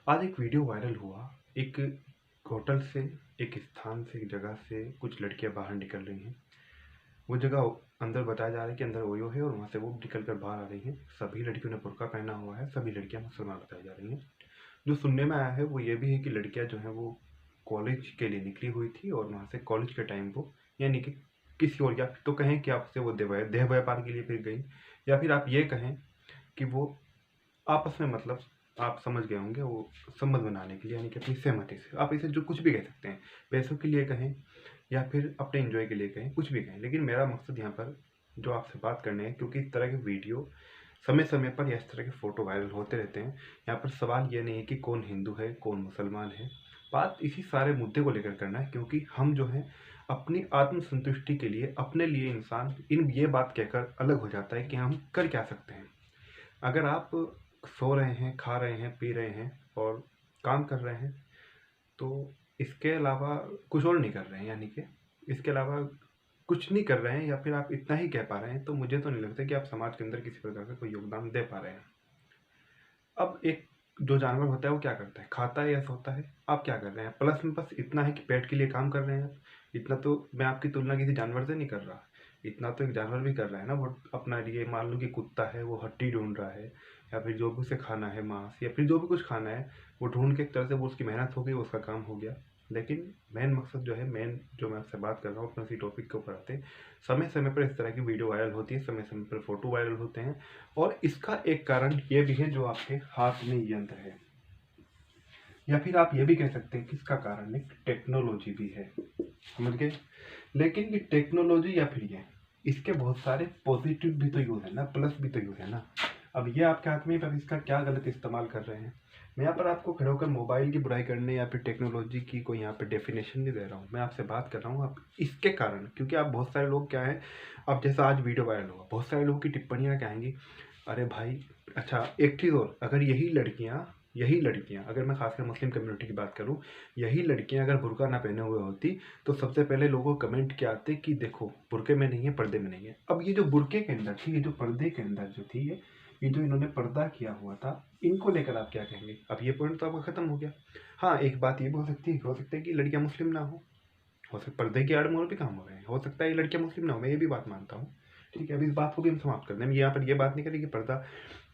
आज एक video viral हुआ। एक होटल से, एक स्थान से, एक जगह से कुछ लड़कियां बाहर निकल रही हैं। वो जगह अंदर बताया जा रहा है कि अंदर ओयो है और वहाँ से वो निकल कर बाहर आ रही हैं। सभी लड़कियों ने बुर्का पहना हुआ है। सभी लड़कियां मुसलमान बताई जा रही हैं। जो सुनने में आया है वो ये भी है कि लड़कियां जो हैं वो कॉलेज के लिए निकली हुई थी और वहाँ से कॉलेज के टाइम वो, यानी कि किसी और, या फिर तो कहें कि आपसे वो देह व्यापार के लिए फिर गई, या फिर आप ये कहें कि वो आपस में, मतलब आप समझ गए होंगे, वो संबंध बनाने के लिए, यानी कि अपनी सहमति से, आप इसे जो कुछ भी कह सकते हैं, पैसों के लिए कहें या फिर अपने एंजॉय के लिए कहें, कुछ भी कहें। लेकिन मेरा मकसद यहाँ पर जो आपसे बात करने है, क्योंकि इस तरह के वीडियो समय समय पर या इस तरह के फ़ोटो वायरल होते रहते हैं। यहाँ पर सवाल ये नहीं है कि कौन हिंदू है कौन मुसलमान है। बात इसी सारे मुद्दे को लेकर करना है, क्योंकि हम जो है अपनी आत्मसंतुष्टि के लिए, अपने लिए इंसान इन ये बात कहकर अलग हो जाता है कि हम कर क्या सकते हैं। अगर आप सो रहे हैं, खा रहे हैं, पी रहे हैं और काम कर रहे हैं, तो इसके अलावा कुछ और नहीं कर रहे हैं, यानी कि इसके अलावा कुछ नहीं कर रहे हैं, या फिर आप इतना ही कह पा रहे हैं, तो मुझे तो नहीं लगता कि आप समाज के अंदर किसी प्रकार का कोई योगदान दे पा रहे हैं। अब एक जो जानवर होता है वो क्या करता है? खाता है या सोता है? आप क्या कर रहे हैं? प्लस में बस इतना है कि पेट के लिए काम कर रहे हैं। इतना तो मैं आपकी तुलना किसी जानवर से नहीं कर रहा। इतना तो एक जानवर भी कर रहा है ना। वो अपना लिए, मान लो कि कुत्ता है, वो हड्डी ढूंढ रहा है, या फिर जो भी उसे खाना है, मांस या फिर जो भी कुछ खाना है, वो ढूंढ के एक तरह से वो उसकी मेहनत हो गई, वो उसका काम हो गया। लेकिन मेन मकसद जो है, मेन जो मैं आपसे बात कर रहा हूँ अपने उसी टॉपिक के ऊपर आते हैं। समय समय पर इस तरह की वीडियो वायरल होती है, समय समय पर फोटो वायरल होते हैं, और इसका एक कारण ये भी है जो आपके हाथ में यंत्र है, या फिर आप ये भी कह सकते हैं कि इसका कारण एक टेक्नोलॉजी भी है। समझ गए? लेकिन ये टेक्नोलॉजी या फिर ये, इसके बहुत सारे पॉजिटिव भी तो यूज़ है ना, प्लस भी तो यूज़ है ना। अब ये आपके हाथ में है, पर इसका क्या गलत इस्तेमाल कर रहे हैं। मैं यहाँ पर आपको खड़े होकर मोबाइल की बुराई करने या फिर टेक्नोलॉजी की कोई यहाँ पे डेफिनेशन नहीं दे रहा हूँ। मैं आपसे बात कर रहा हूँ आप इसके कारण, क्योंकि आप बहुत सारे लोग क्या है, अब जैसा आज वीडियो वायरल हुआ, बहुत सारे लोगों की टिप्पणियाँ क्या आएंगी, अरे भाई, अच्छा एक चीज़ और, अगर यही लड़कियाँ अगर मैं खासकर मुस्लिम कम्युनिटी की बात करूँ, यही लड़कियाँ अगर बुर्का ना पहने हुए होती, तो सबसे पहले लोगों को कमेंट क्या आते कि देखो बुर्के में नहीं है, पर्दे में नहीं है। अब ये जो बुर्के के अंदर थी, ये जो पर्दे के अंदर जो थी, ये जो इन्होंने पर्दा किया हुआ था, इनको लेकर आप क्या कहेंगे? अब ये पॉइंट तो आपका खत्म हो गया। हाँ, एक बात ये भी हो सकती है कि लड़कियां मुस्लिम ना हो सकता पर्दे की आड़ में और भी काम हो रहे हैं, हो सकता है ये लड़कियां मुस्लिम ना हो, मैं ये भी बात मानता हूँ। ठीक है, अब इस बात को भी हम समाप्त कर दें। हम यहाँ पर ये बात नहीं करें कि पर्दा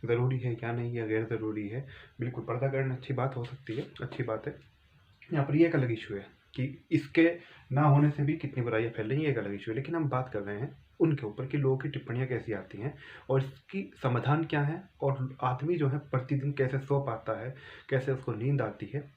ज़रूरी है क्या नहीं है, गैर ज़रूरी है। बिल्कुल पर्दा करना अच्छी बात हो सकती है, अच्छी बात है। यहाँ पर ये एक अलग इशू है कि इसके ना होने से भी कितनी बुराइयाँ फैल रही हैं, एक अलग इशू है। लेकिन हम बात कर रहे हैं उनके ऊपर कि लोगों की टिप्पणियाँ कैसी आती हैं और इसकी समाधान क्या है, और आदमी जो है प्रतिदिन कैसे सो पाता है, कैसे उसको नींद आती है।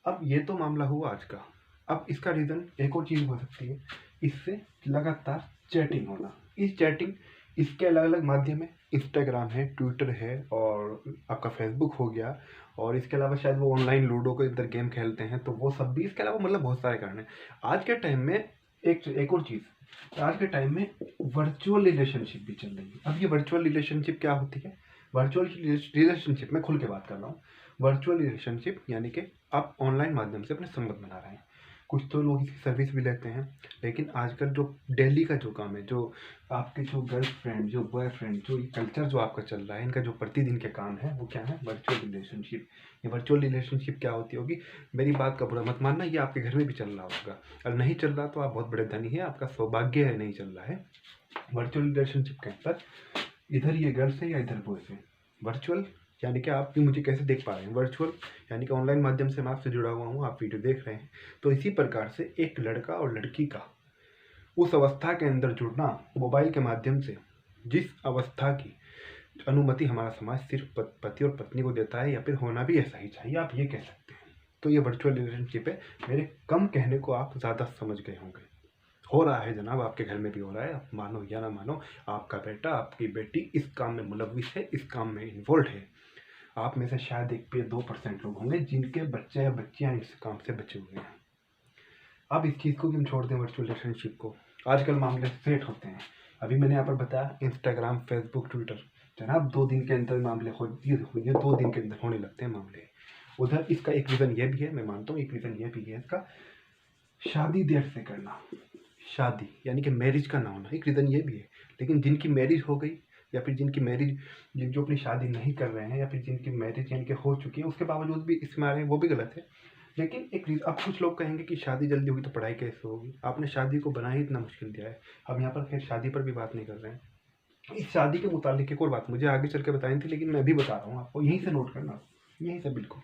अब ये तो मामला हुआ आज का। अब इसका रीज़न एक और चीज़ हो सकती है, इससे लगातार चैटिंग होना। इस चैटिंग, इसके अलग अलग माध्यम है, इंस्टाग्राम है, ट्विटर है, और आपका फेसबुक हो गया, और इसके अलावा शायद वो ऑनलाइन लूडो के अंदर गेम खेलते हैं, तो वो सब भी, इसके अलावा मतलब बहुत सारे कारण हैं। आज के टाइम में एक और चीज़, आज के टाइम में वर्चुअल रिलेशनशिप भी चल रही है। अब ये वर्चुअल रिलेशनशिप क्या होती है? वर्चुअल रिलेशनशिप में खुल के बात कर रहा हूँ। वर्चुअल रिलेशनशिप यानी कि आप ऑनलाइन माध्यम से अपने संबंध बना रहे हैं। कुछ तो लोग इसकी सर्विस भी लेते हैं, लेकिन आजकल जो डेली का जो काम है, जो आपके जो गर्लफ्रेंड, जो बॉयफ्रेंड, जो ये कल्चर जो आपका चल रहा है, इनका जो प्रतिदिन के काम है वो क्या है? Virtual relationship. ये वर्चुअल रिलेशनशिप क्या होती होगी? मेरी बात का बुरा मत मानना, ये आपके घर में भी चल रहा होगा। अगर नहीं चल रहा तो आप बहुत बड़े धनी हैं, आपका सौभाग्य है नहीं चल रहा है। वर्चुअल रिलेशनशिप के अंदर इधर ये गर्ल से या इधर बॉय से। वर्चुअल यानी कि आप भी मुझे कैसे देख पा रहे हैं, वर्चुअल यानी कि ऑनलाइन माध्यम से मैं आपसे जुड़ा हुआ हूँ, आप वीडियो देख रहे हैं। तो इसी प्रकार से एक लड़का और लड़की का उस अवस्था के अंदर जुड़ना मोबाइल के माध्यम से, जिस अवस्था की अनुमति हमारा समाज सिर्फ पति और पत्नी को देता है, या फिर होना भी ऐसा ही चाहिए, आप ये कह सकते हैं। तो ये वर्चुअल रिलेशनशिप है। मेरे कम कहने को आप ज़्यादा समझ गए होंगे। हो रहा है जनाब, आपके घर में भी हो रहा है, आप मानो या ना मानो, आपका बेटा, आपकी बेटी इस काम में मुलविस है, इस काम में इन्वॉल्व है। आप में से शायद 1 पे 2% लोग होंगे जिनके बच्चे या बच्चियां इस काम से बचे हुए हैं। अब इस चीज़ को भी हम छोड़ दें, वर्चुअल रिलेशनशिप को। आजकल मामले सेट होते हैं। अभी मैंने यहाँ पर बताया इंस्टाग्राम, फेसबुक, ट्विटर, जनाब 2 दिन के अंदर मामले ये 2 दिन के अंदर होने लगते हैं मामले। उधर इसका एक रीज़न ये भी है, मैं मानता हूँ एक रीज़न ये भी है इसका, शादी देर से करना। शादी यानी कि मैरिज का ना होना एक रीज़न ये भी है। लेकिन जिनकी मैरिज हो गई, या फिर जिनकी मैरिज, जो अपनी शादी नहीं कर रहे हैं, या फिर जिनकी मैरिज यानी कि हो चुकी है उसके बावजूद भी इसमें आ रहे हैं, वो भी गलत है। लेकिन एक अब कुछ लोग कहेंगे कि शादी जल्दी होगी तो पढ़ाई कैसे होगी, आपने शादी को बना ही इतना मुश्किल दिया है। हम यहाँ पर खैर शादी पर भी बात नहीं कर रहे हैं, इस शादी के मुतालिक एक और बात मुझे आगे चल के बतानी थी, लेकिन मैं अभी बता रहा हूँ आपको, यहीं से नोट करना, यहीं से बिल्कुल।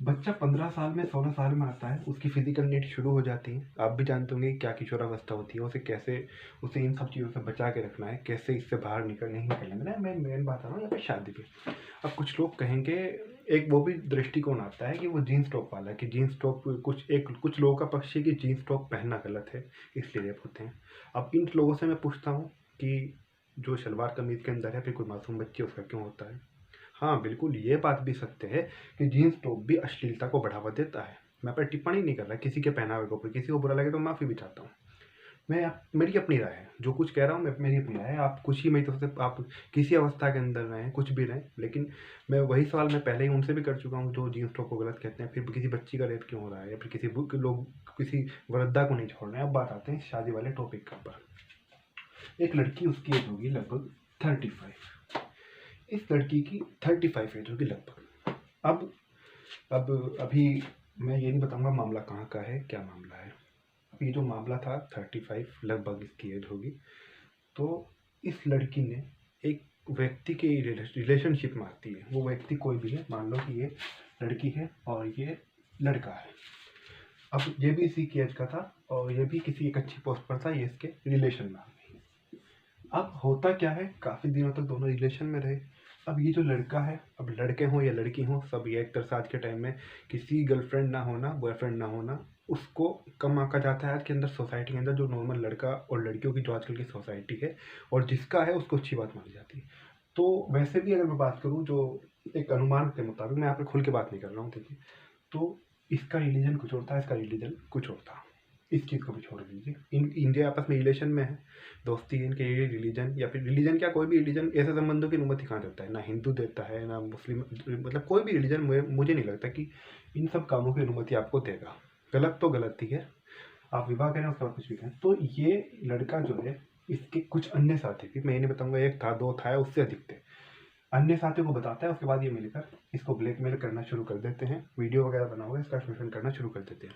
बच्चा 15 साल में 16 साल में आता है, उसकी फिजिकल नीड शुरू हो जाती है। आप भी जानते होंगे क्या किशोरावस्था होती है, उसे इन सब चीज़ों से बचा के रखना है, कैसे इससे बाहर नहीं निकलने देना है। मैं मेन बात आ रहा हूँ यहाँ पे शादी पे। अब कुछ लोग कहेंगे, एक वो भी दृष्टिकोण आता है कि वो जीन्स टॉप वाला है, कि जीन्स टॉप कुछ लोगों का पक्ष है कि जीन्स टॉप पहनना गलत है, इसलिए रेप होते हैं। अब इन लोगों से मैं पूछता हूँ कि जो शलवार कमीज के अंदर है फिर कोई मासूम बच्चे, उसका क्यों होता है? हाँ बिल्कुल, ये बात भी सत्य है कि जीन्स टॉप भी अश्लीलता को बढ़ावा देता है। मैं पर टिप्पणी नहीं कर रहा किसी के पहनावे के ऊपर, किसी को बुरा लगे तो माफ़ी भी चाहता हूँ। मेरी अपनी राय है, जो कुछ कह रहा हूँ मैं, मेरी अपनी राय है। आप कुछ ही, मैं तो से आप किसी अवस्था के अंदर रहें, कुछ भी रहें, लेकिन मैं वही सवाल मैं पहले ही उनसे भी कर चुका हूँ जो जीन्स टॉप को गलत कहते हैं। फिर किसी बच्ची का रेप क्यों हो रहा है, या फिर किसी वृद्धा को नहीं छोड़ रहे हैं। अब बात आते हैं शादी वाले टॉपिक के ऊपर। एक लड़की, उसकी एज होगी लगभग 35। इस लड़की की 35 एज होगी लगभग। अब अभी मैं ये नहीं बताऊंगा मामला कहाँ का है, क्या मामला है। अब ये जो मामला था 35 लगभग इसकी एज होगी, तो इस लड़की ने एक व्यक्ति के रिलेशनशिप में आती है। वो व्यक्ति कोई भी है, मान लो कि ये लड़की है और ये लड़का है। अब ये भी इसी की एज का था और ये भी किसी एक अच्छी पोस्ट पर था, ये इसके रिलेशन में आ गई। अब होता क्या है, काफ़ी दिनों तक दोनों रिलेशन में रहे। अब ये जो लड़का है, अब लड़के हों या लड़की हों, सब ये एक तरह से आज के टाइम में किसी गर्लफ्रेंड ना होना, बॉयफ्रेंड ना होना, उसको कम आंका जाता है आज के अंदर सोसाइटी के अंदर। जो नॉर्मल लड़का और लड़कियों की जो आजकल की सोसाइटी है और जिसका है, उसको अच्छी बात मानी जाती है। तो वैसे भी अगर मैं बात करूँ, जो एक अनुमान के मुताबिक, मैं यहाँ पे खुल के बात नहीं कर रहा हूँ, देखिए, तो इसका रिलीजन कुछ और था, इसका रिलीजन कुछ और था। इस चीज़ को भी छोड़ दीजिए, इंडिया आपस में रिलेशन में है, दोस्ती है, इनके ये रिलीजन या फिर रिलीजन क्या, कोई भी रिलीजन ऐसे संबंधों की अनुमति कहाँ देता है? ना हिंदू देता है, ना मुस्लिम, मतलब कोई भी रिलीजन मुझे नहीं लगता कि इन सब कामों की अनुमति आपको देगा। गलत तो गलत ही है, आप विवाह करें उसके बाद कुछ भी करें। तो ये लड़का जो है, इसके कुछ अन्य साथी भी, मैं ये नहीं बताऊंगा एक था, दो था, उससे अधिक थे, अन्य साथियों को बताता है। उसके बाद ये मिलकर इसको ब्लैकमेल करना शुरू कर देते हैं, वीडियो वगैरह बना हुआ है, इसका शोषण करना शुरू कर देते हैं।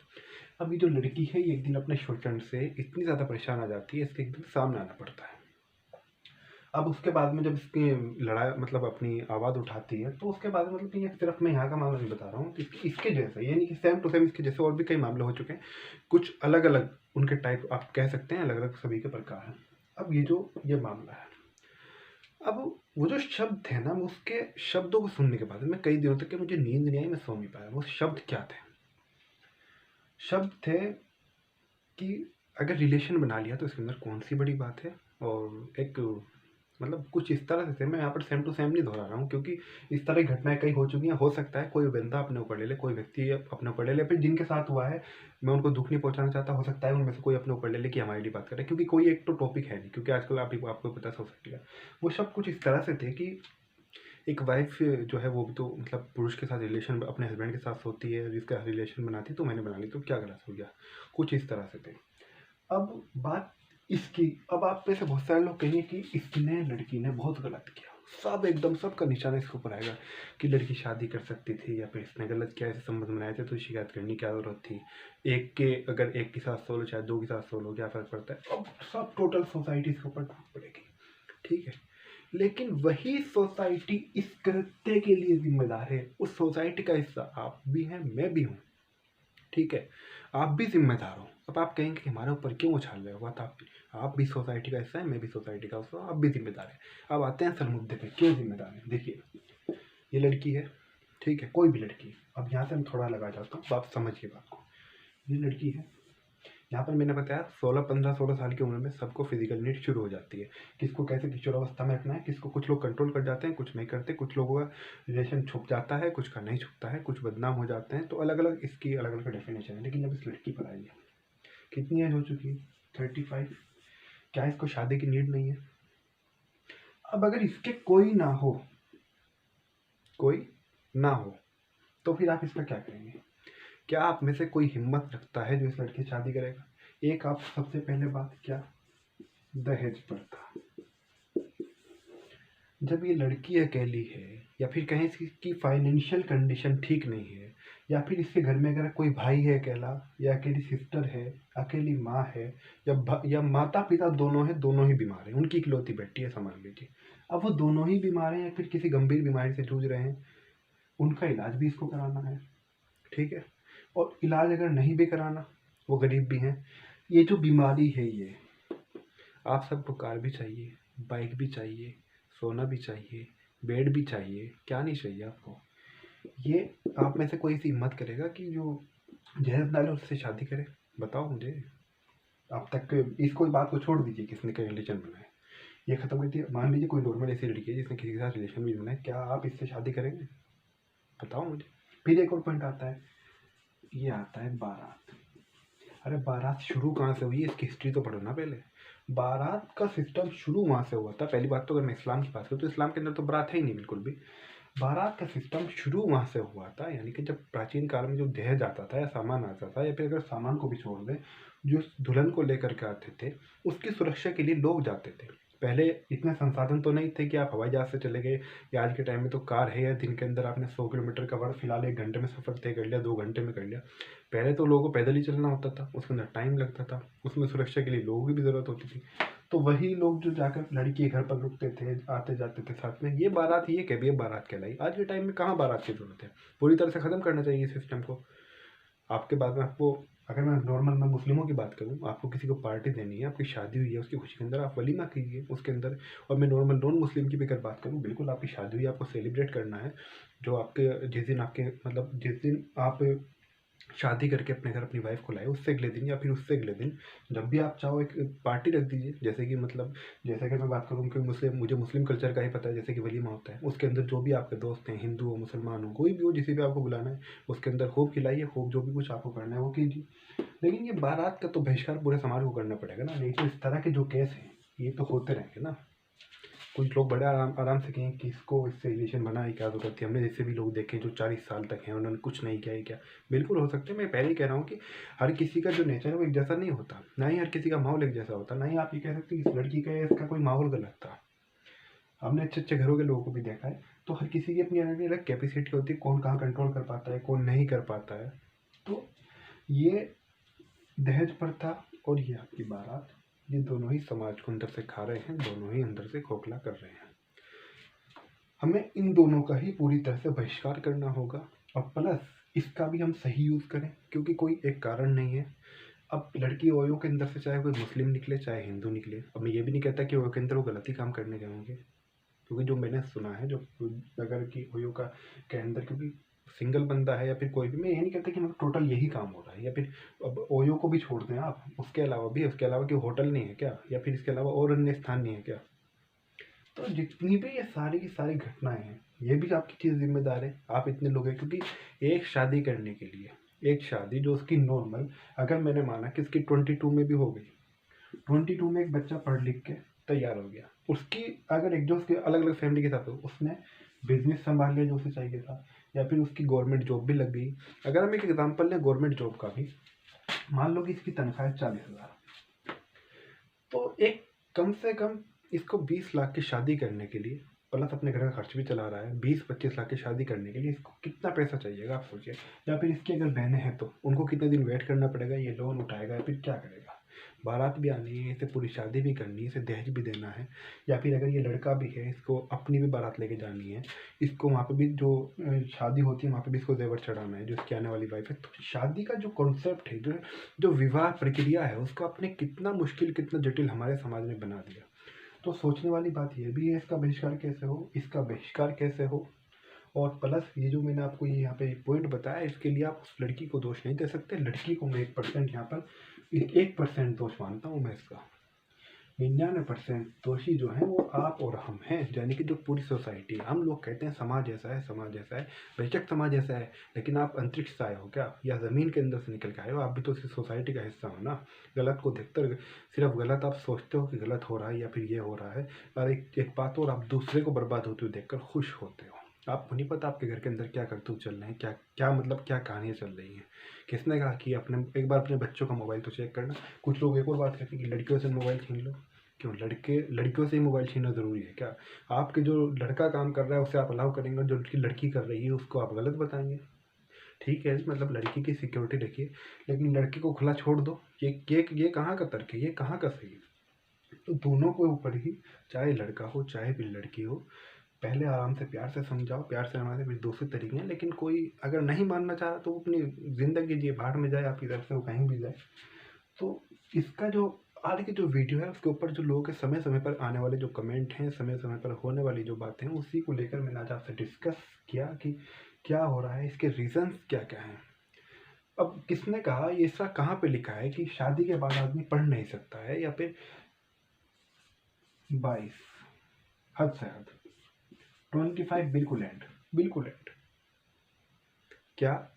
अब ये जो लड़की है, ये एक दिन अपने शोषण से इतनी ज़्यादा परेशान आ जाती है, इसके एक दिन सामने आना पड़ता है। अब उसके बाद में जब इसकी लड़ाई, मतलब अपनी आवाज़ उठाती है, तो उसके बाद मतलब ये सिर्फ मैं यहाँ का मामला नहीं बता रहा हूँ, इसके जैसे, ये नहीं कि सेम टू सेम इसके जैसे और भी कई मामले हो चुके हैं, कुछ अलग अलग उनके टाइप आप कह सकते हैं, अलग अलग सभी के प्रकार हैं। अब ये मामला है, अब वो जो शब्द थे ना, उसके शब्दों को सुनने के बाद मैं कई दिनों तक के मुझे नींद नहीं आई, मैं सो नहीं पाया। वो शब्द क्या थे? शब्द थे कि अगर रिलेशन बना लिया तो इसके अंदर कौन सी बड़ी बात है, और एक मतलब कुछ इस तरह से थे। मैं यहाँ पर सेम टू सेम नहीं दोहरा रहा हूँ, क्योंकि इस तरह की घटनाएं कई हो चुकी हैं। हो सकता है कोई बंदा अपने ऊपर ले ले, कोई व्यक्ति अपने ऊपर ले ले, फिर जिनके साथ हुआ है मैं उनको दुख नहीं पहुंचाना चाहता, हो सकता है उनमें से कोई अपने ऊपर ले ले कि हमारी लिए बात करें, क्योंकि कोई एक तो टॉपिक है नहीं, क्योंकि आजकल आपको पता सोसाइटी का। वो सब कुछ इस तरह से थे कि एक वाइफ जो है वो भी तो मतलब पुरुष के साथ रिलेशन, अपने हस्बैंड के साथ सोती है, जिसका रिलेशन बनाती, तो मैंने बना ली तो क्या गलत हो गया, कुछ इस तरह से थे। अब बात इसकी, अब आप में से बहुत सारे लोग कहेंगे कि इसने, लड़की ने बहुत गलत किया, सब एकदम सबका निशाना इसके ऊपर आएगा कि लड़की शादी कर सकती थी, या फिर इसने गलत किया, ऐसे संबंध बनाए थे तो शिकायत करने की क्या जरूरत थी, अगर एक के साथ सो लो चाहे दो के साथ सो लो, क्या फर्क पड़ता है। अब सब टोटल सोसाइटी इसके ऊपर टूट पड़ेगी, ठीक है। लेकिन वही सोसाइटी इस कृत्य के लिए जिम्मेदार है, उस सोसाइटी का हिस्सा आप भी हैं, मैं भी हूँ, ठीक है, आप भी जिम्मेदार हो। अब आप कहेंगे कि हमारे ऊपर क्यों उछाल रहे हो बात, आप भी सोसाइटी का हिस्सा है, मैं भी सोसाइटी का हिस्सा हूँ, आप भी जिम्मेदार है। अब आते हैं असल मुद्दे पे, क्यों जिम्मेदार है। देखिए, ये लड़की है, ठीक है, कोई भी लड़की। अब यहाँ से मैं थोड़ा लगा जाता हूँ, आप समझिए बात को। ये लड़की है, यहाँ पर मैंने बताया 16 साल की उम्र में सबको फिजिकल नीड शुरू हो जाती है। किसको कैसे किशोरावस्था में रखना है, किसको, कुछ लोग कंट्रोल कर जाते हैं, कुछ नहीं करते, कुछ लोगों का रिलेशन छुप जाता है, कुछ का नहीं छुपता है, कुछ बदनाम हो जाते हैं। तो अलग अलग इसकी अलग अलग डेफिनेशन है। लेकिन जब इस लड़की पर आई है, कितनी एज हो चुकी है? 35। क्या इसको शादी की नीड नहीं है? अब अगर इसके कोई ना हो, तो फिर आप इसका क्या करेंगे? क्या आप में से कोई हिम्मत रखता है जो इस लड़की से शादी करेगा? एक आप सबसे पहले बात, क्या दहेज प्रथा, जब ये लड़की अकेली है या फिर कहीं इसकी फाइनेंशियल कंडीशन ठीक नहीं है, या फिर इसके घर में अगर कोई भाई है अकेला, या अकेली सिस्टर है, अकेली माँ है, या माता पिता दोनों हैं, दोनों ही बीमार हैं, उनकी इकलौती बेटी है समझ लीजिए। अब वो दोनों ही बीमार हैं या फिर किसी गंभीर बीमारी से जूझ रहे हैं, उनका इलाज भी इसको कराना है, ठीक है। और इलाज अगर नहीं भी कराना, वो गरीब भी हैं, ये जो बीमारी है ये, आप सबको कार भी चाहिए, बाइक भी चाहिए, सोना भी चाहिए, बेड भी चाहिए, क्या नहीं चाहिए आपको। ये आप में से कोई सी हिम्मत करेगा कि जो जहेज डाले उससे शादी करे? बताओ मुझे। आप तक इसको बात को छोड़ दीजिए किसने क्या रिलेशन बनाए, ये खत्म कर दिया। मान लीजिए कोई नॉर्मल ऐसी लड़की है जिसने किसी के साथ रिलेशन भी बनाए, क्या आप इससे शादी करेंगे? बताओ मुझे। फिर एक और पॉइंट आता है, ये आता है बारात। अरे बारात शुरू कहाँ से हुई, इसकी हिस्ट्री तो पढ़ो ना पहले। बारात का सिस्टम शुरू वहाँ से हुआ था। पहली बात तो अगर मैं इस्लाम की बात करूँ तो इस्लाम के अंदर तो बारात है ही नहीं बिल्कुल भी। बारात का सिस्टम शुरू वहाँ से हुआ था, यानी कि जब प्राचीन काल में जो दहेज आता था या सामान आता था, या फिर अगर सामान को भी छोड़ दें, जो दुल्हन को लेकर के आते थे उसकी सुरक्षा के लिए लोग जाते थे। पहले इतने संसाधन तो नहीं थे कि आप हवाई जहाज से चले गए, या आज के टाइम में तो कार है, या दिन के अंदर आपने 100 किलोमीटर का वर्ड फिलहाल 1 घंटे में सफ़र तय कर लिया, 2 घंटे में कर लिया। पहले तो लोगों को पैदल ही चलना होता था, उसके अंदर टाइम लगता था, उसमें सुरक्षा के लिए लोगों की भी ज़रूरत होती थी। तो वही लोग जो जाकर लड़की के घर पर रुकते थे, आते जाते थे साथ में, ये बारात, ये कह भी बारात कहलाई। आज के टाइम में कहाँ बारात की जरूरत है, पूरी तरह से ख़त्म करना चाहिए सिस्टम को। आपके बाद में आपको, अगर मैं नॉर्मल मैं मुस्लिमों की बात करूँ, आपको किसी को पार्टी देनी है, आपकी शादी हुई है, उसकी खुशी के अंदर आप वलीमा कीजिए उसके अंदर। और मैं नॉर्मल नॉन मुस्लिम की भी अगर बात करूँ, बिल्कुल आपकी शादी हुई, आपको सेलिब्रेट करना है। जो आपके जिस दिन आपके मतलब जिस दिन आप शादी करके अपने घर अपनी वाइफ को लाए, उससे अगले दिन या फिर उससे अगले दिन जब भी आप चाहो एक पार्टी रख दीजिए। जैसे कि मतलब, जैसे कि मैं बात करूँ कि मुझे मुस्लिम कल्चर का ही पता है, जैसे कि वलीमा होता है, उसके अंदर जो भी आपके दोस्त हैं, हिंदू हो, मुसलमान हो, कोई भी हो, जिसे भी आपको बुलाना है, उसके अंदर खूब खिलाइए, खूब जो भी कुछ आपको करना है वो कीजिए। लेकिन ये बारात का तो बहिष्कार पूरे समाज को करना पड़ेगा ना, नहीं तो इस तरह के जो केस हैं ये तो होते रहेंगे ना। कुछ लोग बड़े आराम आराम से कहें कि इसको इससे रिलेशन बनाने की क्या जरूरत थी, हमने जैसे भी लोग देखे जो 40 साल तक हैं, उन्होंने कुछ नहीं किया, ही क्या। बिल्कुल हो सकते हैं, मैं पहले ही कह रहा हूँ कि हर किसी का जो नेचर है वो एक जैसा नहीं होता, ना ही हर किसी का माहौल एक जैसा होता, ना ही आप ये कह सकते हैं इस लड़की का इसका कोई माहौल गलत था। हमने अच्छे अच्छे घरों के लोगों को भी देखा है। तो हर किसी की अपनी अलग अलग कैपेसिटी होती है, कौन कहाँ कंट्रोल कर पाता है, कौन नहीं कर पाता है। तो ये दहेज प्रथा और ये आपकी बारात, ये दोनों ही समाज को अंदर से खा रहे हैं, दोनों ही अंदर से खोखला कर रहे हैं। हमें इन दोनों का ही पूरी तरह से बहिष्कार करना होगा, और प्लस इसका भी हम सही यूज़ करें, क्योंकि कोई एक कारण नहीं है। अब लड़की ओयो के अंदर से चाहे कोई मुस्लिम निकले चाहे हिंदू निकले, अब मैं ये भी नहीं कहता कि ओयो के अंदर वो गलत ही काम करने गए होंगे, क्योंकि जो मैंने सुना है, जो अगर कि ओयो का के अंदर, क्योंकि सिंगल बंदा है या फिर कोई भी, मैं ये नहीं कहता कि मतलब टोटल यही काम हो रहा है, या फिर अब ओयो को भी छोड़ दें आप, उसके अलावा भी, उसके अलावा कि होटल नहीं है क्या, या फिर इसके अलावा और अन्य स्थान नहीं है क्या। तो जितनी भी ये सारी की सारी घटनाएं हैं, ये भी आपकी चीज़ जिम्मेदार है, आप इतने लोग हैं। क्योंकि एक शादी करने के लिए, एक शादी जो उसकी नॉर्मल, अगर मैंने माना कि इसकी 22 में भी हो गई, 22 में एक बच्चा पढ़ लिख के तैयार हो गया, उसकी अगर एक जो उसके अलग अलग फैमिली के साथ हो, उसने बिजनेस संभाल लिया जो उसे चाहिए था, या फिर उसकी गवर्नमेंट जॉब भी लग गई। अगर हम एक एग्जाम्पल लें गवर्नमेंट जॉब का भी, मान लो कि इसकी तनख्वाह है 40,000, तो एक कम से कम इसको 20 लाख की शादी करने के लिए, प्लस अपने घर का खर्च भी चला रहा है, 20-25 लाख की शादी करने के लिए इसको कितना पैसा चाहिएगा आप सोचिए। या फिर इसकी अगर बहनें हैं तो उनको कितने दिन वेट करना पड़ेगा, ये लोन उठाएगा या फिर क्या करेगा। बारात भी आनी है, इसे पूरी शादी भी करनी है, इसे दहेज भी देना है, या फिर अगर ये लड़का भी है, इसको अपनी भी बारात लेके जानी है, इसको वहाँ पे भी जो शादी होती है वहाँ पे भी इसको जेवर चढ़ाना है जो इसकी आने वाली वाइफ है। तो शादी का जो कॉन्सेप्ट है, जो जो विवाह प्रक्रिया है, उसको आपने कितना मुश्किल, कितना जटिल हमारे समाज में बना दिया। तो सोचने वाली बात यह भी है, इसका बहिष्कार कैसे हो, इसका बहिष्कार कैसे हो। और प्लस ये जो मैंने आपको ये यहाँ पे पॉइंट बताया, इसके लिए आप उस लड़की को दोष नहीं दे सकते। लड़की को मैं 1% यहाँ पर 1% दोष मानता हूँ मैं इसका। 99% दोषी जो हैं वो आप और हम हैं, यानी कि जो पूरी सोसाइटी है। हम लोग कहते हैं समाज ऐसा है, समाज ऐसा है, बेशक समाज ऐसा है, लेकिन आप अंतरिक्ष से आए हो क्या, या ज़मीन के अंदर से निकल के आए हो, आप भी तो इस सोसाइटी का हिस्सा हो ना। गलत को देखकर सिर्फ गलत आप सोचते हो कि गलत हो रहा है या फिर ये हो रहा है, और एक बात और, आप दूसरे को बर्बाद होते हुए देखकर खुश होते हो। आपको नहीं पता आपके घर के अंदर क्या करतूत चल रहे हैं, क्या क्या मतलब क्या कहानियाँ चल रही हैं। किसने कहा कि अपने एक बार अपने बच्चों का मोबाइल तो चेक करना। कुछ लोग एक और बात कहते हैं कि लड़कियों से मोबाइल छीन लो, क्यों लड़के लड़कियों से ही मोबाइल छीनना ज़रूरी है क्या? आपके जो लड़का काम कर रहा है उसे आप अलाउ करेंगे, जो लड़की कर रही है उसको आप गलत बताएंगे? ठीक है, मतलब लड़की की सिक्योरिटी रखिए, लेकिन लड़के को खुला छोड़ दो। ये कहाँ का तर्क है? ये कहाँ का सही है? तो दोनों के ऊपर ही, चाहे लड़का हो चाहे भी लड़की हो, पहले आराम से प्यार से समझाओ। प्यार से हमारे भी दूसरे तरीके हैं, लेकिन कोई अगर नहीं मानना चाह रहा तो वो अपनी ज़िंदगी जिए, भाड़ में जाए, आपकी तरफ से वो कहीं भी जाए। तो इसका जो आज की जो वीडियो है उसके ऊपर जो लोगों के समय समय पर आने वाले जो कमेंट हैं, समय समय पर होने वाली जो बातें हैं, उसी को लेकर मैंने आज आपसे डिस्कस किया कि क्या हो रहा है, इसके रीजंस क्या क्या हैं। अब किसने कहा, ये ऐसा कहाँ पे लिखा है कि शादी के बाद आदमी पढ़ नहीं सकता है, या फिर 22 हद से हद, 25 बिल्कुल एंड, बिल्कुल एंड। क्या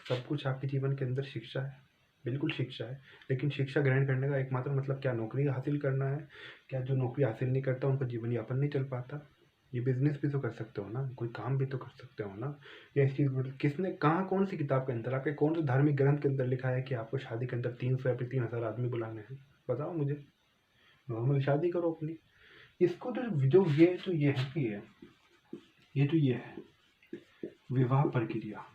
सब कुछ आपके जीवन के अंदर शिक्षा है? बिल्कुल शिक्षा है, लेकिन शिक्षा ग्रहण करने का एकमात्र मतलब क्या नौकरी हासिल करना है? क्या जो नौकरी हासिल नहीं करता उनका जीवन यापन नहीं चल पाता? ये बिजनेस भी तो कर सकते हो ना, कोई काम भी तो कर सकते हो ना। या इस चीज़ किसने कहाँ, कौन सी किताब के अंदर, आपके कौन से धार्मिक ग्रंथ के अंदर लिखा है कि आपको शादी के अंदर 300 या फिर 3000 आदमी बुलाने हैं? बताओ मुझे। नॉर्मल शादी करो अपनी। इसको तो जो ये है कि ये है विवाह प्रक्रिया,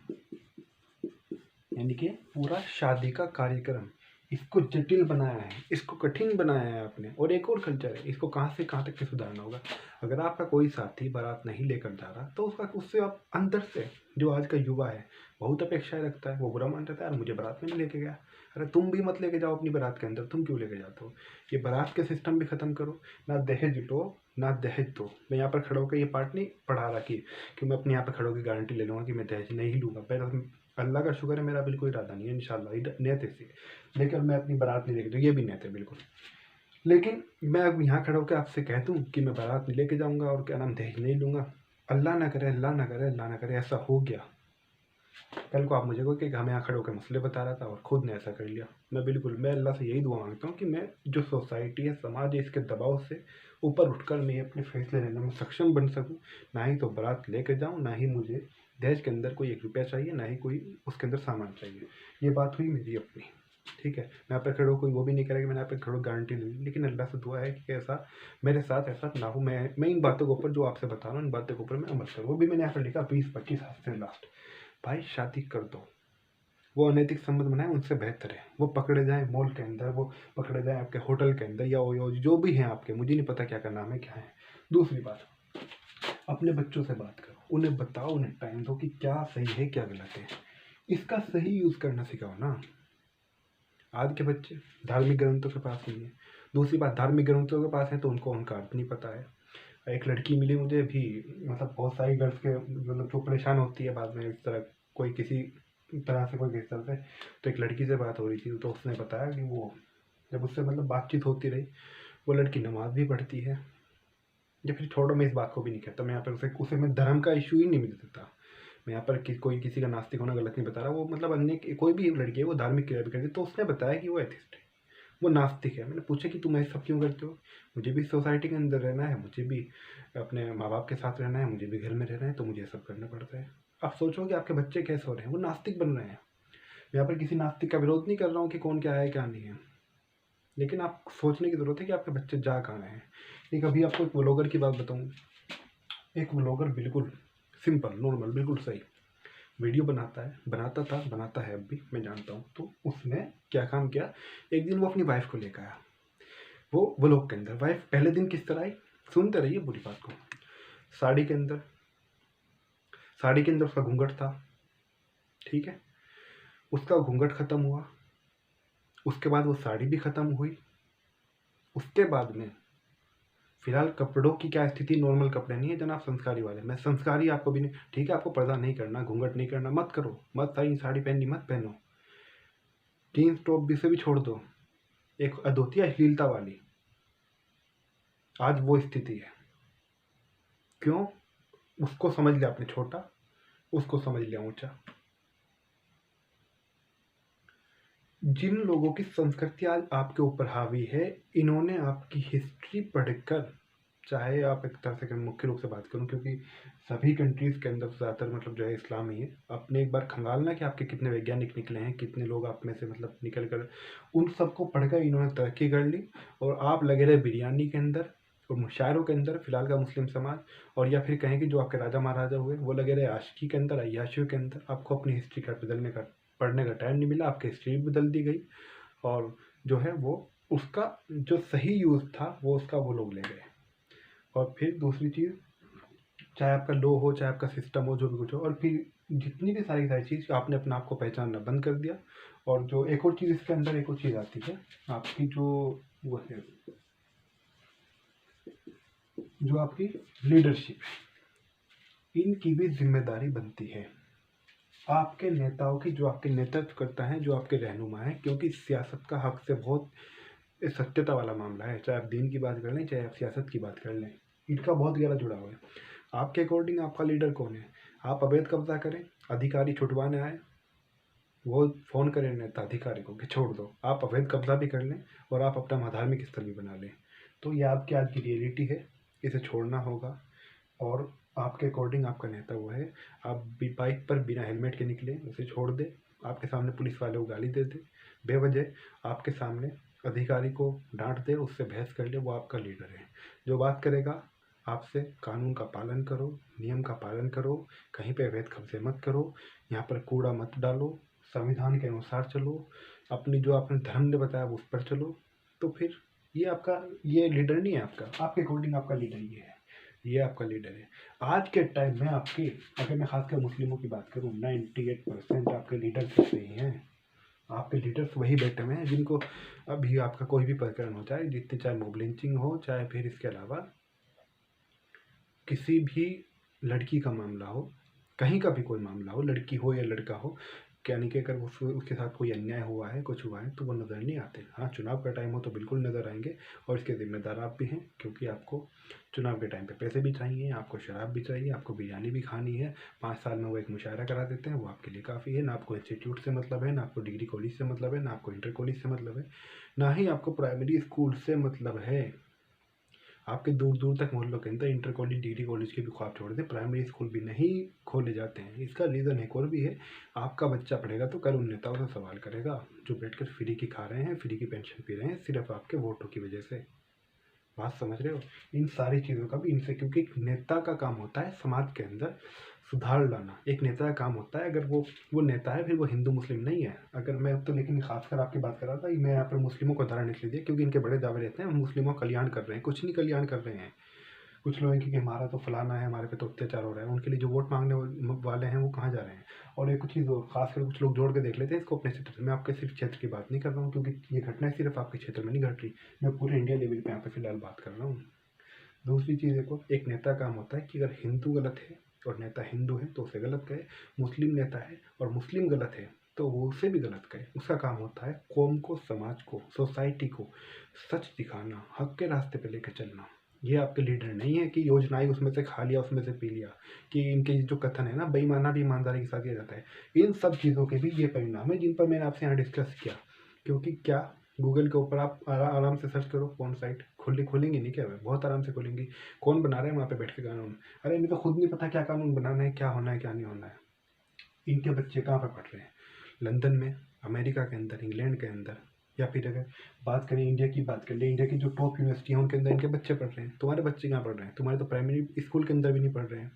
यानी कि पूरा शादी का कार्यक्रम, इसको जटिल बनाया है, इसको कठिन बनाया है आपने। और एक और कल्चर है, इसको कहाँ से कहाँ तक के सुधारना होगा। अगर आपका कोई साथी बारात नहीं लेकर जा रहा तो उससे आप अंदर से, जो आज का युवा है बहुत अपेक्षाएं रखता है, वो बुरा मान रहा है, यार मुझे बारात में नहीं लेके गया। अरे तुम भी मत लेके जाओ अपनी बारात के अंदर, तुम क्यों लेके जाते हो? ये बारात के सिस्टम भी खत्म करो। ना दहेज लो ना दहेज दो। मैं यहाँ पर खड़ा होकर ये पार्ट नहीं पढ़ा रहा कि मैं अपने यहाँ पर खड़ा होकर गारंटी ले लूँगा कि मैं दहेज नहीं लूँगा। पहले अल्लाह का शुक्र है, मेरा बिल्कुल इरादा नहीं है, इंशाल्लाह नियत ऐसी है, लेकिन मैं अपनी बारात नहीं लेके, तो ये भी नियत है बिल्कुल। लेकिन मैं अब यहाँ खड़ा होकर आपसे कह दूँ कि मैं बारात नहीं लेके जाऊँगा और क्या नाम दहेज नहीं लूँगा, अल्लाह ना करे, अल्लाह ना करे, अल्लाह ना करे ऐसा हो गया, कल को आप मुझे को कि हम यहाँ खड़े होकर मसले बता रहा था और खुद ने ऐसा कर लिया। मैं अल्लाह से यही दुआ मांगता हूँ कि मैं जो सोसाइटी है, समाज है, इसके दबाव से ऊपर उठकर मैं अपने फैसले लेने में सक्षम बन सकूँ। ना ही तो बारात लेकर जाऊँ, ना ही मुझे दहेज के अंदर कोई 1 रुपया चाहिए, ना ही कोई उसके अंदर सामान चाहिए। ये बात हुई मेरी अपनी, ठीक है। मैं यहाँ पर खड़े कोई वो भी नहीं करेगा मैंने यहाँ पर खड़ो गारंटी ले ली, लेकिन अल्लाह से दुआ है कि ऐसा मेरे साथ ऐसा ना हो। मैं इन बातों के ऊपर जो आपसे बता रहा हूँ, इन बातों के ऊपर मैं अमल करूँ। वो भी मैंने यहाँ पर लिखा 20-25 हाथ से लास्ट। भाई शादी कर दो, वो अनैतिक संबंध बनाए उनसे बेहतर है वो पकड़े जाए मॉल के अंदर, वो पकड़े जाए आपके होटल के अंदर, या जो भी हैं आपके, मुझे नहीं पता क्या का नाम है क्या है। दूसरी बात, अपने बच्चों से बात करो, उन्हें बताओ, उन्हें टाइम दो कि क्या सही है क्या गलत है, इसका सही यूज़ करना सिखाओ ना। आज के बच्चे धार्मिक ग्रंथों के पास नहीं है। दूसरी बात, धार्मिक ग्रंथों के पास है तो उनको उनका अर्थ नहीं पता है। एक लड़की मिली मुझे भी, मतलब बहुत सारी गर्ल्स के मतलब जो परेशान होती है बाद में इस तरह, कोई किसी तरह से कोई किसी तरह से, तो एक लड़की से बात हो रही थी, तो उसने बताया कि वो जब उससे मतलब बातचीत होती रही, वो लड़की नमाज भी पढ़ती है। या फिर छोड़ो, मैं इस बात को भी नहीं कहता, मैं यहाँ पर उसे मैं धर्म का इशू ही नहीं मिल देता। मैं यहाँ पर कोई किसी का नास्तिक होना गलत नहीं बता रहा, वो मतलब अन्य कोई भी लड़की है वो धार्मिक क्रिया भी करती है। तो उसने बताया कि वो एथिस्ट है, वो नास्तिक है। मैंने पूछा कि तुम ऐसा सब क्यों करते हो? मुझे भी सोसाइटी के अंदर रहना है, मुझे भी अपने माँ बाप के साथ रहना है, मुझे भी घर में रहना है, तो मुझे सब करना पड़ता है। आप सोचो कि आपके बच्चे कैसे हो रहे हैं, वो नास्तिक बन रहे हैं। मैं यहाँ पर किसी नास्तिक का विरोध नहीं कर रहा हूँ कि कौन क्या है क्या नहीं है, लेकिन आप सोचने की ज़रूरत है कि आपके बच्चे जा कहाँ रहे हैं। एक अभी आपको एक व्लॉगर की बात बताऊँ। एक व्लॉगर बिल्कुल सिंपल नॉर्मल बिल्कुल सही वीडियो बनाता है अब भी, मैं जानता हूँ। तो उसने क्या काम किया, एक दिन वो अपनी वाइफ को लेकर आया, वो व्लॉग के अंदर। वाइफ पहले दिन किस तरह आई, सुनते रहिए बुरी बात को। साड़ी के अंदर उसका घूंघट था, ठीक है। उसका घूंघट खत्म हुआ, उसके बाद वो साड़ी भी खत्म हुई। उसके बाद में फिलहाल कपड़ों की क्या स्थिति, नॉर्मल कपड़े नहीं है जनाब, संस्कारी वाले। मैं संस्कारी आपको भी नहीं, ठीक है, आपको पर्दा नहीं करना, घूंघट नहीं करना, मत करो, मत साड़ी पहननी मत पहनो, जीन्स टॉप भी से भी छोड़ दो, एक अधोती अश्लीलता वाली, आज वो स्थिति है। क्यों? उसको समझ लिया आपने छोटा, उसको समझ लिया ऊंचा। जिन लोगों की संस्कृति आज आपके ऊपर हावी है, इन्होंने आपकी हिस्ट्री पढ़कर चाहे आप एक तरह से मुख्य रूप से बात करूँ, क्योंकि सभी कंट्रीज़ के अंदर ज़्यादातर मतलब जो है इस्लाम ही है। आपने एक बार खंगालना कि आपके कितने वैज्ञानिक निकले हैं, कितने लोग आप में से मतलब निकल कर उन सबको पढ़कर इन्होंने तरक्की कर ली, और आप लगे रहे बिरयानी के अंदर और मुशायरों के अंदर फिलहाल का मुस्लिम समाज, और या फिर कहें कि जो आपके राजा महाराजा हुए वो लगे रहे आशिकी के अंदर, अय्याशियों के अंदर। आपको अपनी हिस्ट्री का बदलने का पढ़ने का टाइम नहीं मिला, आपकी हिस्ट्री भी बदल दी गई, और जो है वो उसका जो सही यूज़ था वो उसका वो लोग ले गए। और फिर दूसरी चीज़, चाहे आपका लॉ हो, चाहे आपका सिस्टम हो, जो भी कुछ हो, और फिर जितनी भी सारी सारी चीज़ आपने अपने आप को पहचानना बंद कर दिया। और जो एक और चीज़ इसके अंदर एक और चीज़ आती है आपकी, जो वो है जो आपकी लीडरशिप है, इनकी भी जिम्मेदारी बनती है आपके नेताओं की, जो आपके नेतृत्व करता है, जो आपके रहनुमा है। क्योंकि सियासत का हक से बहुत सत्यता वाला मामला है, चाहे आप दीन की बात कर लें, चाहे आप सियासत की बात कर लें, इनका बहुत गहरा जुड़ा हुआ है। आपके अकॉर्डिंग आपका लीडर कौन है? आप अवैध कब्जा करें, अधिकारी छुटवाने आए, वो फ़ोन करें नेता अधिकारी को कि छोड़ दो, आप अवैध कब्जा भी कर लें और आप अपना धार्मिक स्थल भी बना लें, तो ये आपकी आज की रियलिटी है, इसे छोड़ना होगा। और आपके अकॉर्डिंग आपका नेता वो है, आप बाइक पर बिना हेलमेट के निकले, उसे छोड़ दे, आपके सामने पुलिस वाले को गाली दे दे बेवजह, आपके सामने अधिकारी को डांट दे, उससे बहस कर ले, वो आपका लीडर है। जो बात करेगा आपसे, कानून का पालन करो, नियम का पालन करो, कहीं पे अवैध कब्जे मत करो, यहाँ पर कूड़ा मत डालो, संविधान के अनुसार चलो, अपनी जो आपने धर्म ने बताया उस पर चलो, तो फिर ये आपका ये लीडर नहीं है आपका, आपके अकॉर्डिंग आपका लीडर ये आपका लीडर है। आज के टाइम में आपके, अगर मैं खासकर मुस्लिमों की बात करूँ, 98% आपके लीडर्स सही हैं। आपके लीडर्स वही बैठे हुए हैं जिनको अभी आपका कोई भी प्रकरण हो, चाहे जितने, चाहे मॉब लिंचिंग हो, चाहे फिर इसके अलावा किसी भी लड़की का मामला हो, कहीं का भी कोई मामला हो, लड़की हो या लड़का हो, यानी कि अगर उसके साथ कोई अन्याय हुआ है, कुछ हुआ है, तो वो नज़र नहीं आते। हाँ, चुनाव का टाइम हो तो बिल्कुल नज़र आएंगे, और इसके जिम्मेदार आप भी हैं, क्योंकि आपको चुनाव के टाइम पे पैसे भी चाहिए, आपको शराब भी चाहिए, आपको बिरयानी भी खानी है। 5 साल में वो एक मुशायरा करा देते हैं, वो आपके लिए काफ़ी है। ना आपको इंस्टीट्यूट से मतलब है, ना आपको डिग्री कॉलेज से मतलब है, ना आपको इंटर कॉलेज से मतलब है, ना ही आपको प्राइमरी स्कूल से मतलब है। आपके दूर दूर तक मोहल्लों के अंदर इंटर कॉलेज, डिग्री कॉलेज के भी ख्वाब छोड़ दें, प्राइमरी स्कूल भी नहीं खोले जाते हैं। इसका रीज़न एक और भी है, आपका बच्चा पढ़ेगा तो कल उन नेताओं से सवाल करेगा जो बैठकर फ्री की खा रहे हैं, फ्री की पेंशन पी रहे हैं, सिर्फ आपके वोटों की वजह से। बात समझ रहे हो? इन सारी चीज़ों का भी इनसे, क्योंकि एक नेता का काम होता है समाज के अंदर सुधार लाना। एक नेता का काम होता है, अगर वो नेता है, फिर वो हिंदू मुस्लिम नहीं है। अगर मैं तो, लेकिन खासकर आपकी बात कर रहा था, मैं यहाँ पर मुस्लिमों को उदाहरण इसलिए दिया क्योंकि इनके बड़े दावे रहते हैं, हम मुस्लिमों का कल्याण कर रहे हैं। कुछ नहीं कल्याण कर रहे हैं। कुछ लोग हैं कि हमारा तो फलाना है, हमारे पे तो अत्याचार हो रहा है, उनके लिए जो वोट मांगने वाले हैं वो कहाँ जा रहे हैं। और एक चीज़ और खासकर कुछ लोग जोड़ के देख लेते हैं इसको अपने क्षेत्र से। मैं आपके सिर्फ क्षेत्र की बात नहीं कर रहा हूँ, क्योंकि ये घटनाएं सिर्फ आपके क्षेत्र में नहीं घट रही, मैं पूरे इंडिया लेवल पे यहाँ पे फिलहाल बात कर रहा हूँ। दूसरी चीज़ देखो, एक नेता का काम होता है कि अगर हिंदू गलत है और नेता हिंदू है तो उसे गलत कहे, मुस्लिम नेता है और मुस्लिम गलत है तो वो उसे भी गलत कहे। उसका काम होता है कौम को, समाज को, सोसाइटी को सच दिखाना, हक के रास्ते पे लेकर चलना। ये आपके लीडर नहीं है कि योजनाएं उसमें से खा लिया, उसमें से पी लिया, कि इनके जो कथन है ना, बेईमाना भी ईमानदारी के साथ किया जाता है। इन सब चीज़ों के भी ये परिणाम है जिन पर मैंने आपसे यहाँ डिस्कस किया। क्योंकि क्या, गूगल के ऊपर आप आराम से सर्च करो, कौन साइट खोलेंगे नहीं क्या, बहुत आराम से खोलेंगी। कौन बना रहे हैं वहाँ पे बैठ के कानून? अरे इन्हें तो खुद नहीं पता क्या कानून बनाना है, क्या होना है, क्या नहीं होना है। इनके बच्चे कहाँ पर पढ़ रहे हैं? लंदन में, अमेरिका के अंदर, इंग्लैंड के अंदर, या फिर अगर बात करें इंडिया की, बात कर ले, इंडिया की जो टॉप यूनिवर्सिटी है उनके अंदर इनके बच्चे पढ़ रहे हैं। तुम्हारे बच्चे कहाँ पढ़ रहे हैं? तुम्हारे तो प्राइमरी स्कूल के अंदर भी नहीं पढ़ रहे हैं।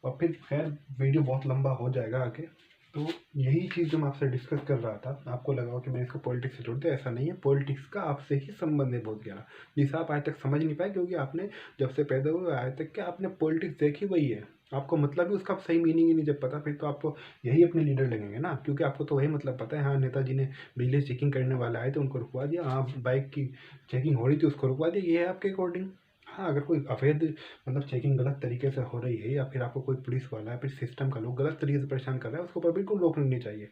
और फिर खैर वीडियो बहुत लंबा हो जाएगा आगे, तो यही चीज़ जो मैं आपसे डिस्कस कर रहा था, आपको लगा कि मैं इसको पॉलिटिक्स से जोड़ दिया, ऐसा नहीं है। पॉलिटिक्स का आपसे ही संबंध है बहुत गहरा, जिसे आप आज तक समझ नहीं पाए, क्योंकि आपने जब से पैदा हुए आज तक क्या आपने पॉलिटिक्स देखी वही है। आपको मतलब ही उसका सही मीनिंग ही नहीं जब पता, फिर तो आपको यही अपने लीडर लगेंगे ना, क्योंकि आपको तो वही मतलब पता है। हाँ, नेताजी ने बिजली चेकिंग करने वाले आए थे उनको रुकवा दिया, हाँ बाइक की चेकिंग हो रही थी उसको रुकवा दिया, ये है आपके अकॉर्डिंग। हाँ, अगर कोई अवैध मतलब चेकिंग गलत तरीके से हो रही है, या फिर आपको कोई पुलिस वाला या फिर सिस्टम का लोग गलत तरीके से परेशान कर रहा है, उसके ऊपर बिल्कुल रोक लगनी चाहिए।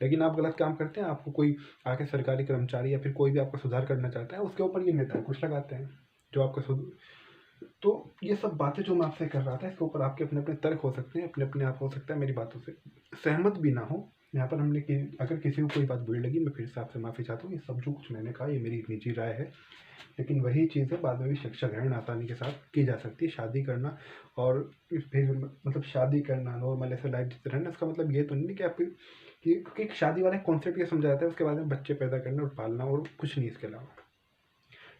लेकिन आप गलत काम करते हैं, आपको कोई आके सरकारी कर्मचारी या फिर कोई भी आपका सुधार करना चाहता है, उसके ऊपर ये नेता कुछ लगाते हैं जो आपका तो ये सब बातें जो मैं आपसे कर रहा था, इसके ऊपर आपके अपने अपने तर्क हो सकते हैं, अपने अपने आप हो सकता है मेरी बातों से सहमत भी ना हो, यहाँ पर हमने अगर किसी को कोई बात बुरी लगी, मैं फिर से आपसे माफ़ी चाहता हूँ। ये सब जो कुछ मैंने कहा ये मेरी निजी राय है, लेकिन वही चीज़ है, बाद में भी शिक्षा ग्रहण आसानी के साथ की जा सकती है। शादी करना और फिर मतलब शादी करना नॉर्मल ऐसे लाइफ जीते रहना, इसका मतलब ये तो नहीं कि आपकी कि शादी वाला कॉन्सेप्ट ये समझा जाता है, उसके बाद में बच्चे पैदा करना और पालना और कुछ नहीं इसके अलावा।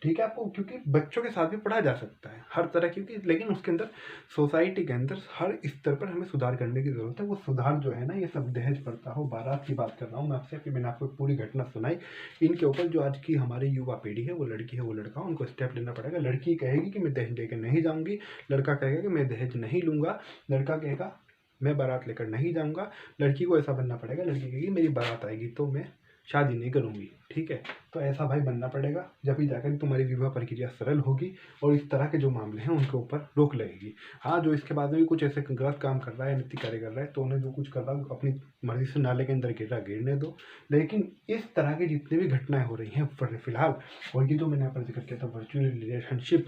ठीक है आपको, क्योंकि बच्चों के साथ भी पढ़ा जा सकता है हर तरह, क्योंकि लेकिन उसके अंदर सोसाइटी के अंदर हर स्तर पर हमें सुधार करने की ज़रूरत है। वो सुधार जो है ना, ये सब दहेज प्रथा हो, बारात की बात कर रहा हूँ मैं आपसे, कि मैंने आपको पूरी घटना सुनाई। इनके ऊपर जो आज की हमारी युवा पीढ़ी है, वो लड़की है वो लड़का, उनको स्टेप लेना पड़ेगा। लड़की कहेगी कि मैं दहेज लेकर नहीं जाऊँगी, लड़का कहेगा कि मैं दहेज नहीं लूँगा। लड़का कहेगा मैं बारात लेकर नहीं जाऊँगा, लड़की को ऐसा बनना पड़ेगा। लड़की कहेगी मेरी बारात आएगी तो मैं शादी नहीं करूँगी। ठीक है, तो ऐसा भाई बनना पड़ेगा, जब ही जाकर तुम्हारी विवाह प्रक्रिया सरल होगी और इस तरह के जो मामले हैं उनके ऊपर रोक लगेगी। हाँ, जो इसके बाद में भी कुछ ऐसे गलत काम कर रहा है, नैतिक कार्य कर रहा है, तो उन्हें जो कुछ कर रहा है अपनी मर्जी से नाले के अंदर गिरने दो। लेकिन इस तरह की जितनी भी घटनाएं हो रही हैं फिलहाल, और ये जो मैंने यहाँ पर जिक्र किया था वर्चुअल रिलेशनशिप,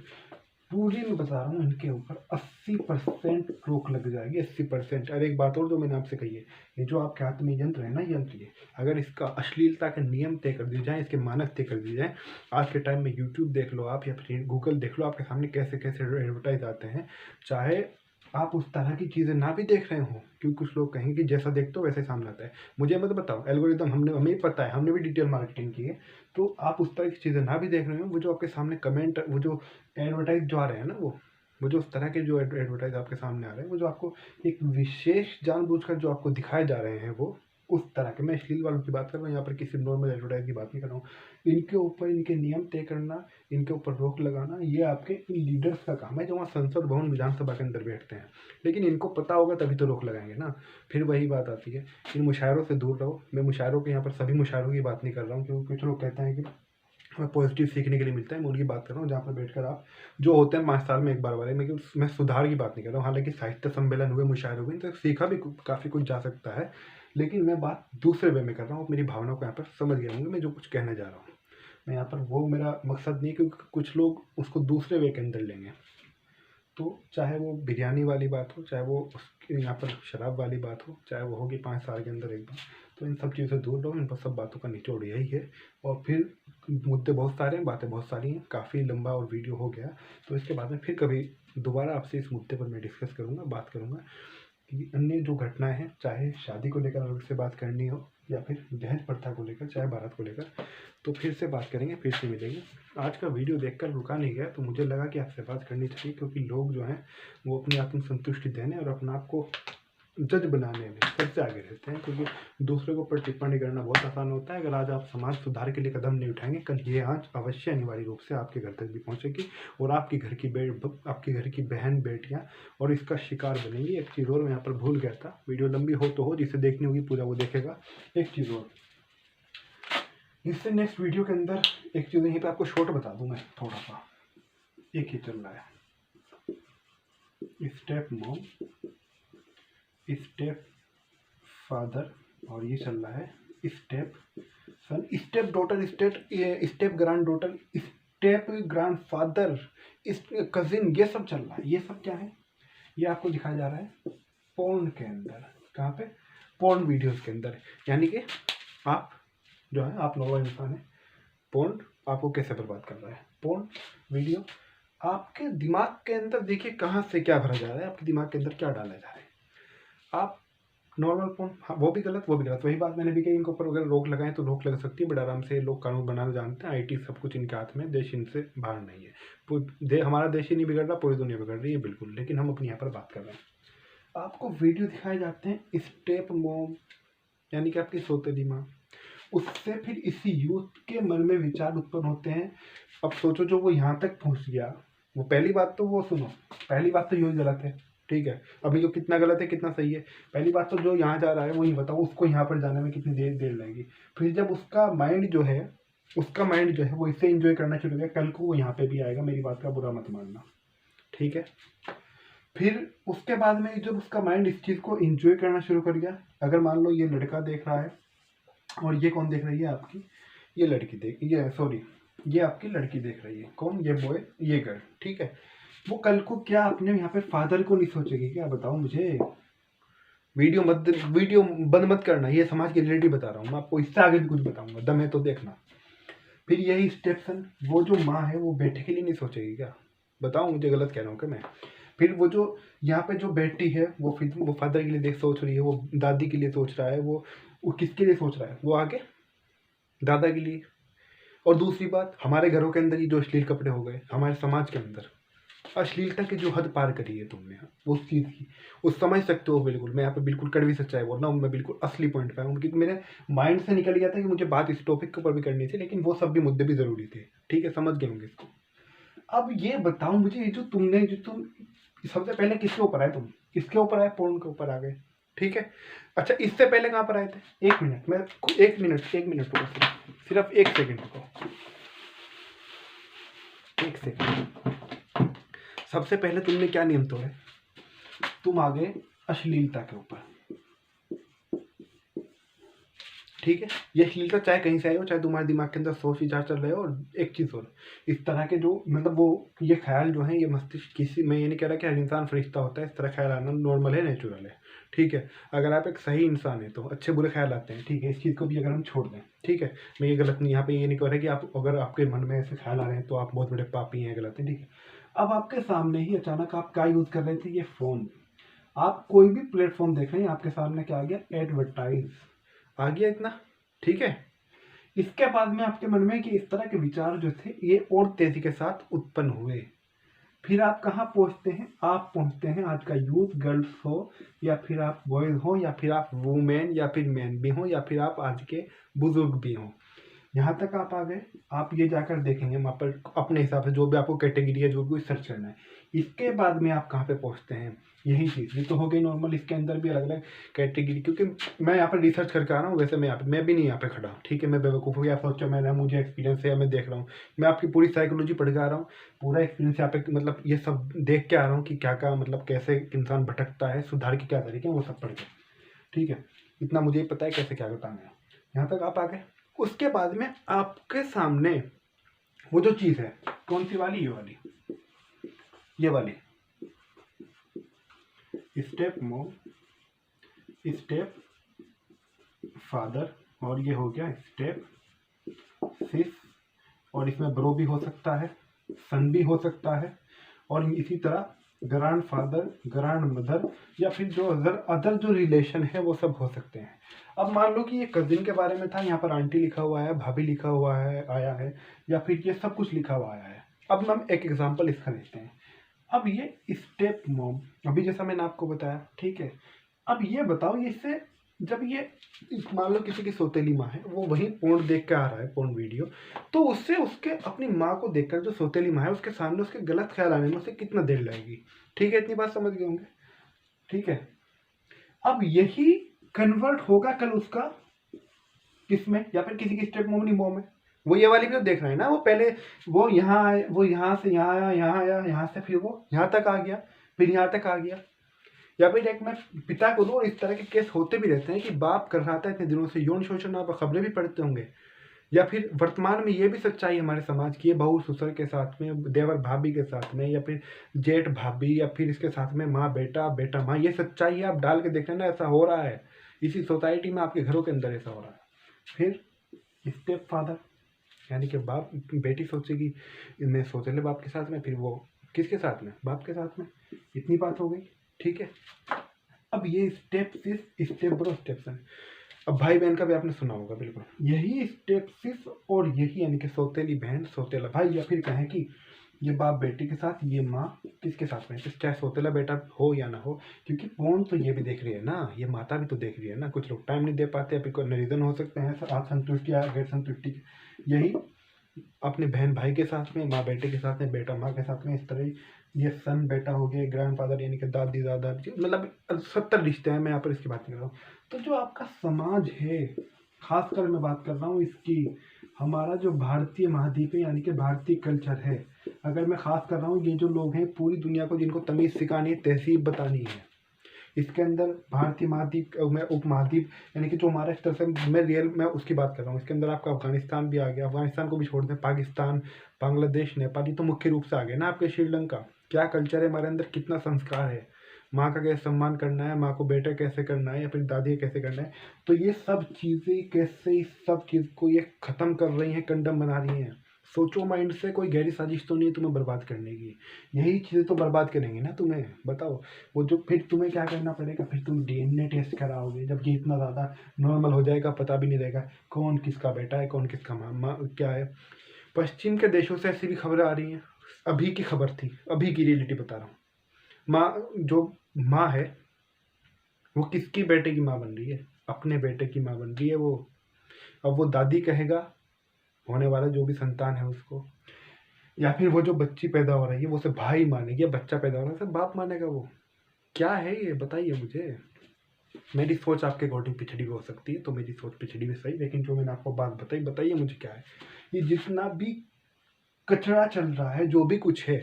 पूरी मैं बता रहा हूँ, इनके ऊपर 80% रोक लग जाएगी, 80%। और एक बात और जो मैंने आपसे कही है, ये जो आपके हाथ में यंत्र है ना, यंत्र ये अगर इसका अश्लीलता के नियम तय कर दिए जाए, इसके मानक तय कर दिए जाए, आज के टाइम में यूट्यूब देख लो आप या फिर गूगल देख लो, आपके सामने कैसे कैसे एडवर्टाइज आते हैं। चाहे आप उस तरह की चीज़ें ना भी देख रहे हो, क्योंकि कुछ लोग कहेंगे कि जैसा देखते हो वैसे सामने आता है। मुझे मत बताओ, एल्गोरिदम हमें पता है, हमने भी डिटेल मार्केटिंग की है। तो आप उस तरह की चीज़ें ना भी देख रहे हो, वो जो आपके सामने कमेंट, वो जो एडवर्टाइज जो आ रहे हैं ना, वो जो उस तरह के जो एडवर्टाइज आपके सामने आ रहे हैं, वो जो आपको एक विशेष जानबूझकर जो आपको दिखाए जा रहे हैं, वो उस तरह के, मैं अश्लील वालों की बात कर रहा हूँ यहाँ पर, किसी नॉर्मल एडवर्टाइज की बात नहीं कर रहा हूँ। इनके ऊपर इनके नियम तय करना, इनके ऊपर रोक लगाना, ये आपके इन लीडर्स का काम है जो वहाँ संसद भवन विधानसभा के अंदर बैठते हैं। लेकिन इनको पता होगा तभी तो रोक लगाएंगे ना। फिर वही बात आती है, इन मुशायरों से दूर रहो। मैं मुशायरों के यहाँ पर सभी मुशायरों की बात नहीं कर रहा हूँ, क्योंकि कुछ लोग कहते हैं कि हमें पॉजिटिव सीखने के लिए मिलता है। मैं उनकी बात कर रहा हूँ जहाँ पर बैठकर आप जो होते हैं 5 साल में एक बार वाले, मैं सुधार की बात नहीं कर रहा हूँ। हालांकि साहित्य सम्मेलन हुए, मुशायरे हुए, तो सीखा भी काफ़ी कुछ जा सकता है, लेकिन मैं बात दूसरे वे में कर रहा हूँ। मेरी भावनाओं को यहाँ पर समझ गए होंगे मैं जो कुछ कहने जा रहा हूँ। मैं यहाँ पर, वो मेरा मकसद नहीं, क्योंकि कुछ लोग उसको दूसरे वे के अंदर लेंगे। तो चाहे वो बिरयानी वाली बात हो, चाहे वो उसके यहाँ पर शराब वाली बात हो, चाहे वो होगी 5 साल के अंदर एक बार, तो इन सब चीज़ों से दूर रहो। इन पर सब बातों का निचोड़ यही है। और फिर मुद्दे बहुत सारे हैं, बातें बहुत सारी हैं, काफ़ी लंबा और वीडियो हो गया, तो इसके बाद में फिर कभी दोबारा आपसे इस मुद्दे पर मैं डिस्कस करूँगा, बात करूँगा कि अन्य जो घटनाएं हैं, चाहे शादी को लेकर अलग से बात करनी हो या फिर दहेज प्रथा को लेकर, चाहे बारात को लेकर, तो फिर से बात करेंगे, फिर से मिलेंगे। आज का वीडियो देखकर रुका नहीं गया, तो मुझे लगा कि आपसे बात करनी चाहिए, क्योंकि लोग जो हैं वो अपनी आत्मसंतुष्टि देने और अपने आप को जज बनाने में सबसे आगे रहते हैं, क्योंकि दूसरे के ऊपर टिप्पणी करना बहुत आसान होता है। अगर आज आप समाज सुधार के लिए कदम नहीं उठाएंगे, कल ये आंच अवश्य अनिवार्य रूप से आपके घर तक भी पहुंचेगी और आपके घर की बहन बेटियां और इसका शिकार बनेंगी। एक चीज़ और मैं यहाँ पर भूल गया था, वीडियो लंबी हो तो हो, जिसे देखनी होगी पूरा वो देखेगा। एक चीज़ और, इससे नेक्स्ट वीडियो के अंदर एक चीज़ यहीं पर आपको शॉर्ट बता दूँ मैं थोड़ा सा, एक ही चल रहा है, स्टेप मॉम, स्टेप फादर, और ये चल रहा है स्टेप सन, step daughter, step grand daughter, step grand father, cousin, ये सब चल रहा है। ये सब क्या है, ये आपको दिखाया जा रहा है पोर्न के अंदर। कहाँ पे, पोर्न वीडियोस के अंदर। यानी कि आप जो है, आप नॉर्मल इंसान है, पोर्न आपको कैसे बर्बाद कर रहा है, पोर्न वीडियो आपके दिमाग के अंदर, देखिए कहाँ से क्या भरा जा रहा है, आपके दिमाग के अंदर क्या डाला जा रहा है। आप नॉर्मल फोन, हाँ वो भी गलत, वो भी गलत, वही बात मैंने भी कही, इनके ऊपर अगर रोक लगाएं तो रोक लग सकती है, बट आराम से लोग कानून बनाना जानते हैं, आईटी सब कुछ इनके हाथ में, देश इनसे बाहर नहीं है। हमारा देश ही नहीं बिगड़ रहा, पूरी दुनिया बिगड़ रही है बिल्कुल, लेकिन हम अपनी यहाँ पर बात कर रहे हैं। आपको वीडियो दिखाए जाते हैं स्टेप मॉम, यानी कि आपकी सौतेली माँ, उससे फिर इसी यूथ के मन में विचार उत्पन्न होते हैं। अब सोचो जो वो यहाँ तक पहुँच गया, वो पहली बात तो वो सुनो, पहली बात तो यूँ गलत है, ठीक है। अभी जो कितना गलत है कितना सही है, पहली बात तो जो यहाँ जा रहा है वो ही बताओ, उसको यहाँ पर जाने में कितनी देर लगेगी। फिर जब उसका माइंड जो है वो इससे एंजॉय करना शुरू किया, कल को वो यहाँ पे भी आएगा, मेरी बात का बुरा मत मानना, ठीक है। फिर उसके बाद में जब उसका माइंड इस चीज़ को एंजॉय करना शुरू कर गया, अगर मान लो ये लड़का देख रहा है और ये कौन देख रही है, आपकी ये लड़की ये आपकी लड़की देख रही है, कौन, ये बॉय, ये गर्ल, ठीक है। वो कल को क्या अपने यहाँ पे फादर को नहीं सोचेगी क्या, बताओ मुझे। वीडियो बंद मत करना, ये समाज की रियलिटी बता रहा हूँ मैं आपको, इससे आगे भी कुछ बताऊंगा, दम है तो देखना। फिर यही स्टेप्सन, वो जो माँ है वो बेटे के लिए नहीं सोचेगी क्या? बताओ मुझे, गलत कह रहा हूँ क्या मैं? फिर वो जो यहाँ पे जो बेटी है वो फिर वो फादर के लिए देख सोच रही है, वो दादी के लिए सोच रहा है, वो किसके लिए सोच रहा है? वो आगे दादा के लिए। और दूसरी बात, हमारे घरों के अंदर ये जो अश्लील कपड़े हो गए, हमारे समाज के अंदर अश्लीलता की जो हद पार करी है तुमने उस चीज़ की, उस समझ सकते हो बिल्कुल। मैं यहाँ पे बिल्कुल कड़वी सच्चाई बोल रहा हूँ, मैं बिल्कुल असली पॉइंट पे आया हूँ, क्योंकि मेरे माइंड से निकल गया था कि मुझे बात इस टॉपिक के ऊपर भी करनी थी, लेकिन वो सब भी मुद्दे भी ज़रूरी थे। ठीक है, समझ गए होंगे इसको। अब ये बताओ मुझे, ये जो तुम सबसे पहले किसके ऊपर आए? तुम किसके ऊपर आए? पोर्न के ऊपर आ गए। ठीक है, अच्छा इससे पहले कहाँ पर आए थे? एक मिनट, मैं एक मिनट रुको, सिर्फ एक सेकंड रुको, एक सेकंड। सबसे पहले तुमने क्या नियम तोड़े? तुम आ गए अश्लीलता के ऊपर। ठीक है, ये अश्लीलता चाहे कहीं से आई हो, चाहे तुम्हारे दिमाग के अंदर सोच विचार चल रहे हो। और एक चीज़ और, इस तरह के जो मतलब वो ये ख्याल जो है, ये मस्तिष्क किसी, मैं ये नहीं कह रहा कि हर इंसान फरिश्ता होता है, इस तरह ख्याल आना नॉर्मल है, नेचुरल है। ठीक है, अगर आप एक सही इंसान है तो अच्छे बुरे ख्याल आते हैं। ठीक है, इस चीज़ को भी अगर हम छोड़ दें, ठीक है, मैं ये गलत नहीं, यहाँ पे ये नहीं कह रहा कि आप अगर आपके मन में ऐसे ख्याल आ रहे हैं तो आप बहुत बड़े पापी हैं, गलत है। ठीक है, अब आपके सामने ही अचानक आप क्या यूज़ कर रहे थे? ये फ़ोन। आप कोई भी प्लेटफॉर्म देख रहे हैं, आपके सामने क्या आ गया? एडवर्टाइज आ गया इतना। ठीक है, इसके बाद में आपके मन में कि इस तरह के विचार जो थे ये और तेजी के साथ उत्पन्न हुए। फिर आप कहाँ पहुंचते हैं? आप पहुंचते हैं, आज का यूथ, गर्ल्स हो या फिर आप बॉयज हो या फिर आप वुमेन या फिर मैन भी हो या फिर आप आज के बुजुर्ग भी हो, यहाँ तक आप आ गए। आप ये जाकर देखेंगे वहाँ पर अपने हिसाब से जो भी आपको कैटेगरी है, जो भी सर्च करना है। इसके बाद में आप कहाँ पे पहुँचते हैं? यही चीज़, ये तो हो गई नॉर्मल। इसके अंदर भी अलग अलग कैटेगरी, क्योंकि मैं यहाँ पर रिसर्च करके आ रहा हूँ, वैसे मैं भी नहीं यहाँ पे खड़ा हूँ। ठीक है, मैं बेवकूफ़ हूँ या सोचो मैंने, मुझे एक्सपीरियंस है, मैं देख रहा हूँ, मैं आपकी पूरी साइकोलॉजी पढ़ के आ रहा हूँ, पूरा एक्सपीरियंस यहाँ पे, मतलब ये सब देख के आ रहा हूँ कि क्या क्या, मतलब कैसे इंसान भटकता है, सुधार के क्या तरीके हैं, वो सब पढ़ के। ठीक है, इतना मुझे पता है कैसे क्या बताना है। यहाँ तक आप आ गए। उसके बाद में आपके सामने वो जो चीज़ है, कौन सी वाली? ये वाली स्टेप मॉम, स्टेप फादर, और ये हो गया स्टेप सिस, और इसमें ब्रो भी हो सकता है, सन भी हो सकता है, और इसी तरह ग्रैंड फादर, ग्रैंड मदर, या फिर जो अदर जो रिलेशन है वो सब हो सकते हैं। अब मान लो कि ये कजिन के बारे में था, यहाँ पर आंटी लिखा हुआ है, भाभी लिखा हुआ है, आया है, या फिर ये सब कुछ लिखा हुआ आया है। अब हम एक एग्जांपल इसका लेते हैं। अब ये स्टेप मॉम, अभी जैसा मैंने आपको बताया, ठीक है। अब ये बताओ, इससे जब ये मान लो किसी की सौतेली माँ है, वो वही पोर्न देख के आ रहा है, पोर्न वीडियो, तो उससे उसके अपनी माँ को देखकर जो सौतेली माँ है उसके सामने उसके गलत ख्याल आने में उसे कितना देर लगेगी? ठीक है, इतनी बात समझ गए होंगे। ठीक है, अब यही कन्वर्ट होगा कल उसका किसमें, या फिर किसी की स्टेप मॉम नहीं मॉम है, वो ये वाली भी तो देख रहा है ना। वो पहले वो यहाँ आया, वो यहाँ से यहाँ आया, यहाँ आया, यहाँ से फिर वो यहाँ तक आ गया, फिर यहाँ तक आ गया। या फिर एक मैं पिता को दूं, और इस तरह के केस होते भी रहते हैं कि बाप कर रहा था इतने दिनों से यौन शोषण, आप खबरें भी पढ़ते होंगे। या फिर वर्तमान में ये भी सच्चाई हमारे समाज की है, बहू ससुर के साथ में, देवर भाभी के साथ में, या फिर जेठ भाभी, या फिर इसके साथ में माँ बेटा, बेटा माँ, ये सच्चाई है। आप डाल के देख लेना, ऐसा हो रहा है इसी सोसाइटी में, आपके घरों के अंदर ऐसा हो रहा है। फिर स्टेप फादर, यानी कि बाप, बेटी सोचेगी मैं सौतेले बाप के साथ में, फिर वो किसके साथ में? बाप के साथ में। इतनी बात हो गई। ठीक है, अब ये स्टेप सिस, स्टेप ब्रो, स्टेप सन, अब भाई बहन का भी आपने सुना होगा बिल्कुल, यही स्टेप सिस और यही यानी कि सौतेली बहन सौतेला भाई, या फिर कहें कि ये बाप बेटी के साथ, ये माँ किसके साथ में, चाहे सौतेला बेटा हो या ना हो, क्योंकि फोन तो ये भी देख रही है ना, ये माता भी तो देख रही है ना। कुछ लोग टाइम नहीं दे पाते, या फिर कोई रीज़न हो सकते हैं असंतुष्टि या गैर संतुष्टि। यही अपने बहन भाई के साथ में, माँ बेटे के साथ में, बेटा माँ के साथ में, इस तरह ये सन बेटा हो गया, ग्रैंड फादर यानी कि दादी दादा, मतलब 70 रिश्ते हैं, मैं यहाँ पर इसकी बात नहीं कर रहा हूँ। तो जो आपका समाज है, खासकर मैं बात कर रहा हूँ इसकी, हमारा जो भारतीय महाद्वीप है यानी कि भारतीय कल्चर है, अगर मैं खास कर रहा हूँ, ये जो लोग हैं पूरी दुनिया को जिनको तमीज़ सिखानी है, तहजीब बतानी है, इसके अंदर भारतीय महाद्वीप में उपमहाद्वीप यानी कि जो हमारा इस तरह से मैं उसकी बात कर रहा हूँ। इसके अंदर आपका अफगानिस्तान भी आ गया, अफगानिस्तान को भी छोड़ दें, पाकिस्तान, बांग्लादेश, नेपाल, ये तो मुख्य रूप से आ गए ना। आपके श्रीलंका, क्या कल्चर है हमारे अंदर, कितना संस्कार है, माँ का कैसे सम्मान करना है, माँ को बेटा कैसे करना है या फिर दादी कैसे करना है। तो ये सब चीज़ें कैसे इस सब चीज़ को ये ख़त्म कर रही हैं, कंडम बना रही हैं। सोचो माइंड से, कोई गहरी साजिश तो नहीं है तुम्हें बर्बाद करने की। यही चीज़ें तो बर्बाद करेंगी ना तुम्हें, बताओ। वो जो फिर तुम्हें क्या करना पड़ेगा, फिर तुम डीएनए टेस्ट कराओगे, जबकि इतना ज़्यादा नॉर्मल हो जाएगा, पता भी नहीं रहेगा कौन किसका बेटा है, कौन किसका माँ क्या है। पश्चिम के देशों से ऐसी भी खबरें आ रही हैं, अभी की खबर थी, अभी की रियलिटी बता रहा हूँ। माँ, जो माँ है वो किसकी बेटे की माँ बन रही है, अपने बेटे की माँ बन रही है वो। अब वो दादी कहेगा होने वाला जो भी संतान है उसको, या फिर वो जो बच्ची पैदा हो रही है वो उसे भाई मानेगी, या बच्चा पैदा हो रहा है उसे बाप मानेगा। वो क्या है ये बताइए मुझे। मेरी सोच आपके अकॉर्डिंग पिछड़ी भी हो सकती है, तो मेरी सोच पिछड़ी भी सही, लेकिन जो मैंने आपको बात बताई, बताइए मुझे क्या है। ये जितना भी कचरा चल रहा है, जो भी कुछ है,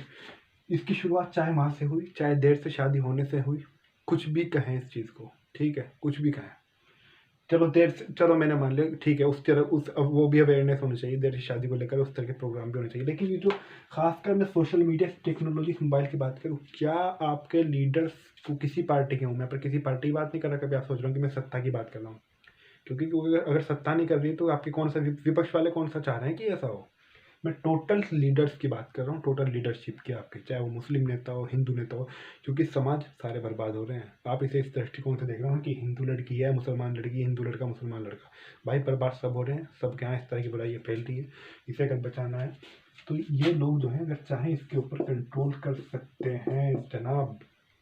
इसकी शुरुआत चाहे माँ से हुई, चाहे देर से शादी होने से हुई, कुछ भी कहें इस चीज़ को, ठीक है, कुछ भी कहें। चलो देर से, चलो मैंने मान लिया, ठीक है, उस तरह उस अब वो भी अवेयरनेस होनी चाहिए, देर से शादी को लेकर उस तरह के प्रोग्राम भी होने चाहिए। लेकिन ये जो खासकर मैं सोशल मीडिया टेक्नोलॉजी मोबाइल की बात करूँ, क्या आपके लीडर्स को, किसी पार्टी के हूँ मैं, पर किसी पार्टी की बात नहीं कर रहा, कभी आप सोच रहे हो कि मैं सत्ता की बात कर रहा हूँ। क्योंकि अगर सत्ता नहीं कर रही है तो आपके कौन सा विपक्ष वाले कौन सा चाह रहे हैं कि ऐसा हो। मैं टोटल लीडर्स की बात कर रहा हूँ, टोटल लीडरशिप की आपके, चाहे वो मुस्लिम नेता हो, हिंदू नेता हो, क्योंकि समाज सारे बर्बाद हो रहे हैं। आप इसे इस दृष्टिकोण से देख रहे हो कि हिंदू लड़की है, मुसलमान लड़की, हिंदू लड़का, मुसलमान लड़का, भाई बर्बाद सब हो रहे हैं, सब के यहाँ इस तरह की बुराइयाँ फैल रही है। इसे अगर बचाना है तो ये लोग जो है अगर चाहें इसके ऊपर कंट्रोल कर सकते हैं जनाब,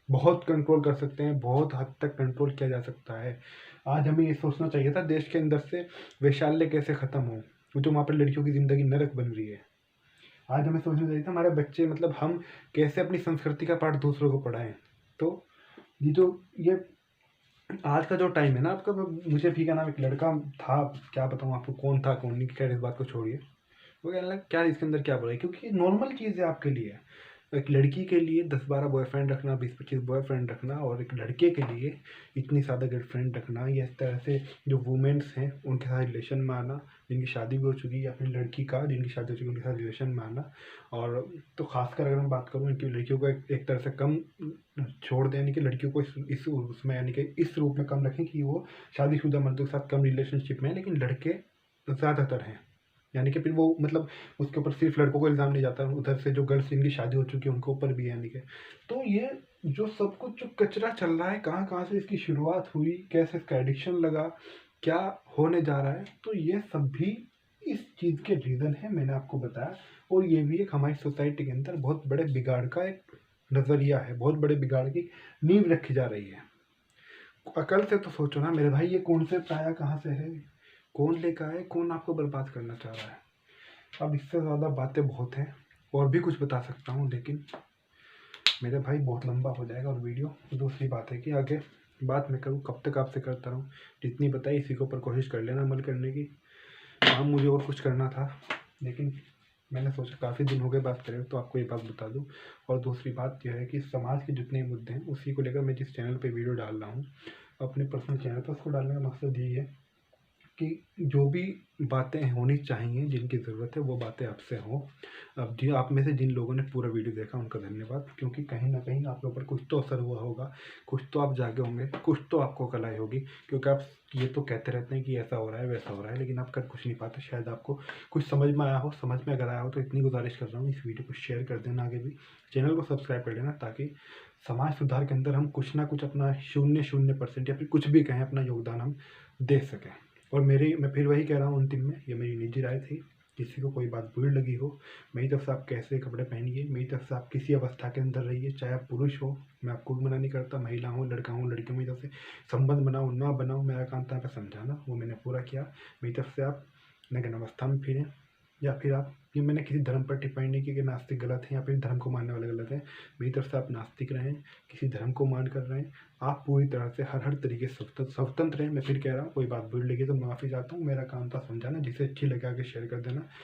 बहुत कंट्रोल कर सकते हैं, बहुत हद तक कंट्रोल किया जा सकता है। आज हमें ये सोचना चाहिए था देश के अंदर से वैशाल्य कैसे ख़त्म हो, जो वहाँ पर लड़कियों की ज़िंदगी नरक बन रही है। आज हमें सोचना चाहिए था हमारे बच्चे, मतलब हम कैसे अपनी संस्कृति का पाठ दूसरों को पढ़ाएं। तो ये आज का जो टाइम है ना आपका, मुझे भी क्या नाम, एक लड़का था, क्या बताऊँ आपको कौन था कौन नहीं, खैर इस बात को छोड़िए। वो कहने लगा क्या इसके अंदर क्या बुराई, क्योंकि नॉर्मल चीज़ है आपके लिए। एक लड़की के लिए 10-12 बॉयफ्रेंड रखना, 20-25 बॉयफ्रेंड रखना, और एक लड़के के लिए इतनी ज़्यादा गर्लफ्रेंड रखना, या इस तरह से जो वुमेन्स हैं उनके साथ रिलेशन में आना, जिनकी शादी भी हो चुकी है, या फिर लड़की का जिनकी शादी हो चुकी है उनके साथ रिलेशन में आना। और तो खासकर अगर मैं बात करूँ इनकी लड़कियों को एक तरह से कम छोड़ दें, यानी कि लड़कियों को इस उसमें, यानी कि इस रूप में कम रखें कि वो शादीशुदा मर्दों के साथ कम रिलेशनशिप में है, लेकिन लड़के ज़्यादातर हैं। यानी कि फिर वो, मतलब उसके ऊपर सिर्फ लड़कों को इल्ज़ाम नहीं जाता, उधर से जो गर्ल्स जिनकी शादी हो चुकी है उनके ऊपर भी है, यानी कि। तो ये जो सब कुछ जो कचरा चल रहा है, कहाँ कहाँ से इसकी शुरुआत हुई, कैसे इसका एडिक्शन लगा, क्या होने जा रहा है, तो ये सब भी इस चीज़ के रीज़न है, मैंने आपको बताया। और ये भी एक हमारी सोसाइटी के अंदर बहुत बड़े बिगाड़ का एक नज़रिया है, बहुत बड़े बिगाड़ की नींव रखी जा रही है। अकल से तो सोचो ना मेरे भाई, ये कॉन्सेप्ट आया कहाँ से है, कौन लेकर आए, कौन आपको बर्बाद करना चाह रहा है। अब इससे ज़्यादा बातें बहुत हैं, और भी कुछ बता सकता हूँ, लेकिन मेरे भाई बहुत लंबा हो जाएगा और वीडियो। दूसरी बात है कि आगे बात मैं करूँ कब तक आपसे करता रहूँ, जितनी बताई इसी के ऊपर कोशिश कर लेना अमल करने की। हाँ, मुझे और कुछ करना था, लेकिन मैंने सोचा काफ़ी दिन हो गए बात करें तो आपको ये बात बता दूँ। और दूसरी बात यह है कि समाज के जितने मुद्दे हैं उसी को लेकर मैं जिस चैनल पे वीडियो डाल रहा हूँ, अपने पर्सनल चैनल पर, उसको डालने का मकसद यही है कि जो भी बातें होनी चाहिए, जिनकी ज़रूरत है वो बातें आपसे हों। अब जी आप में से जिन लोगों ने पूरा वीडियो देखा उनका धन्यवाद, क्योंकि कहीं ना कहीं आप लोगों पर कुछ तो असर हुआ होगा, कुछ तो आप जागे होंगे, कुछ तो आपको कल आई होगी। क्योंकि आप ये तो कहते रहते हैं कि ऐसा हो रहा है वैसा हो रहा है, लेकिन आप कर कुछ नहीं पाते। शायद आपको कुछ समझ में आया हो, समझ में अगर आया हो तो इतनी गुजारिश कर रहा हूँ, इस वीडियो को शेयर कर देना आगे भी, चैनल को सब्सक्राइब कर लेना, ताकि समाज सुधार के अंदर हम कुछ ना कुछ अपना 0.0% या फिर कुछ भी कहें अपना योगदान हम दे सकें। और मैं फिर वही कह रहा हूँ अंतिम में, ये मेरी निजी राय थी, किसी को कोई बात बुरी लगी हो, मेरी तरफ से आप कैसे कपड़े पहनिए, मेरी तरफ से आप किसी अवस्था के अंदर रहिए, चाहे आप पुरुष हो, मैं आपको मना नहीं करता, महिला हो, लड़का हो, लड़कियों मेरी तरफ से संबंध बनाओ ना बनाओ, मेरा काम था आपको समझाना, वो मैंने पूरा किया। मेरी तरफ से आप नग्न अवस्था में फिरें, या फिर आप, ये मैंने किसी धर्म पर टिप्पणी नहीं की कि नास्तिक गलत है या फिर धर्म को मानने वाले गलत हैं। मेरी तरफ से आप नास्तिक रहें, किसी धर्म को मान कर रहें, आप पूरी तरह से हर तरीके से स्वतंत्र हैं। मैं फिर कह रहा हूँ, कोई बात बुरी लगी तो माफ़ी चाहता हूँ, मेरा काम था समझाना, जिसे अच्छी लगे आगे शेयर कर देना।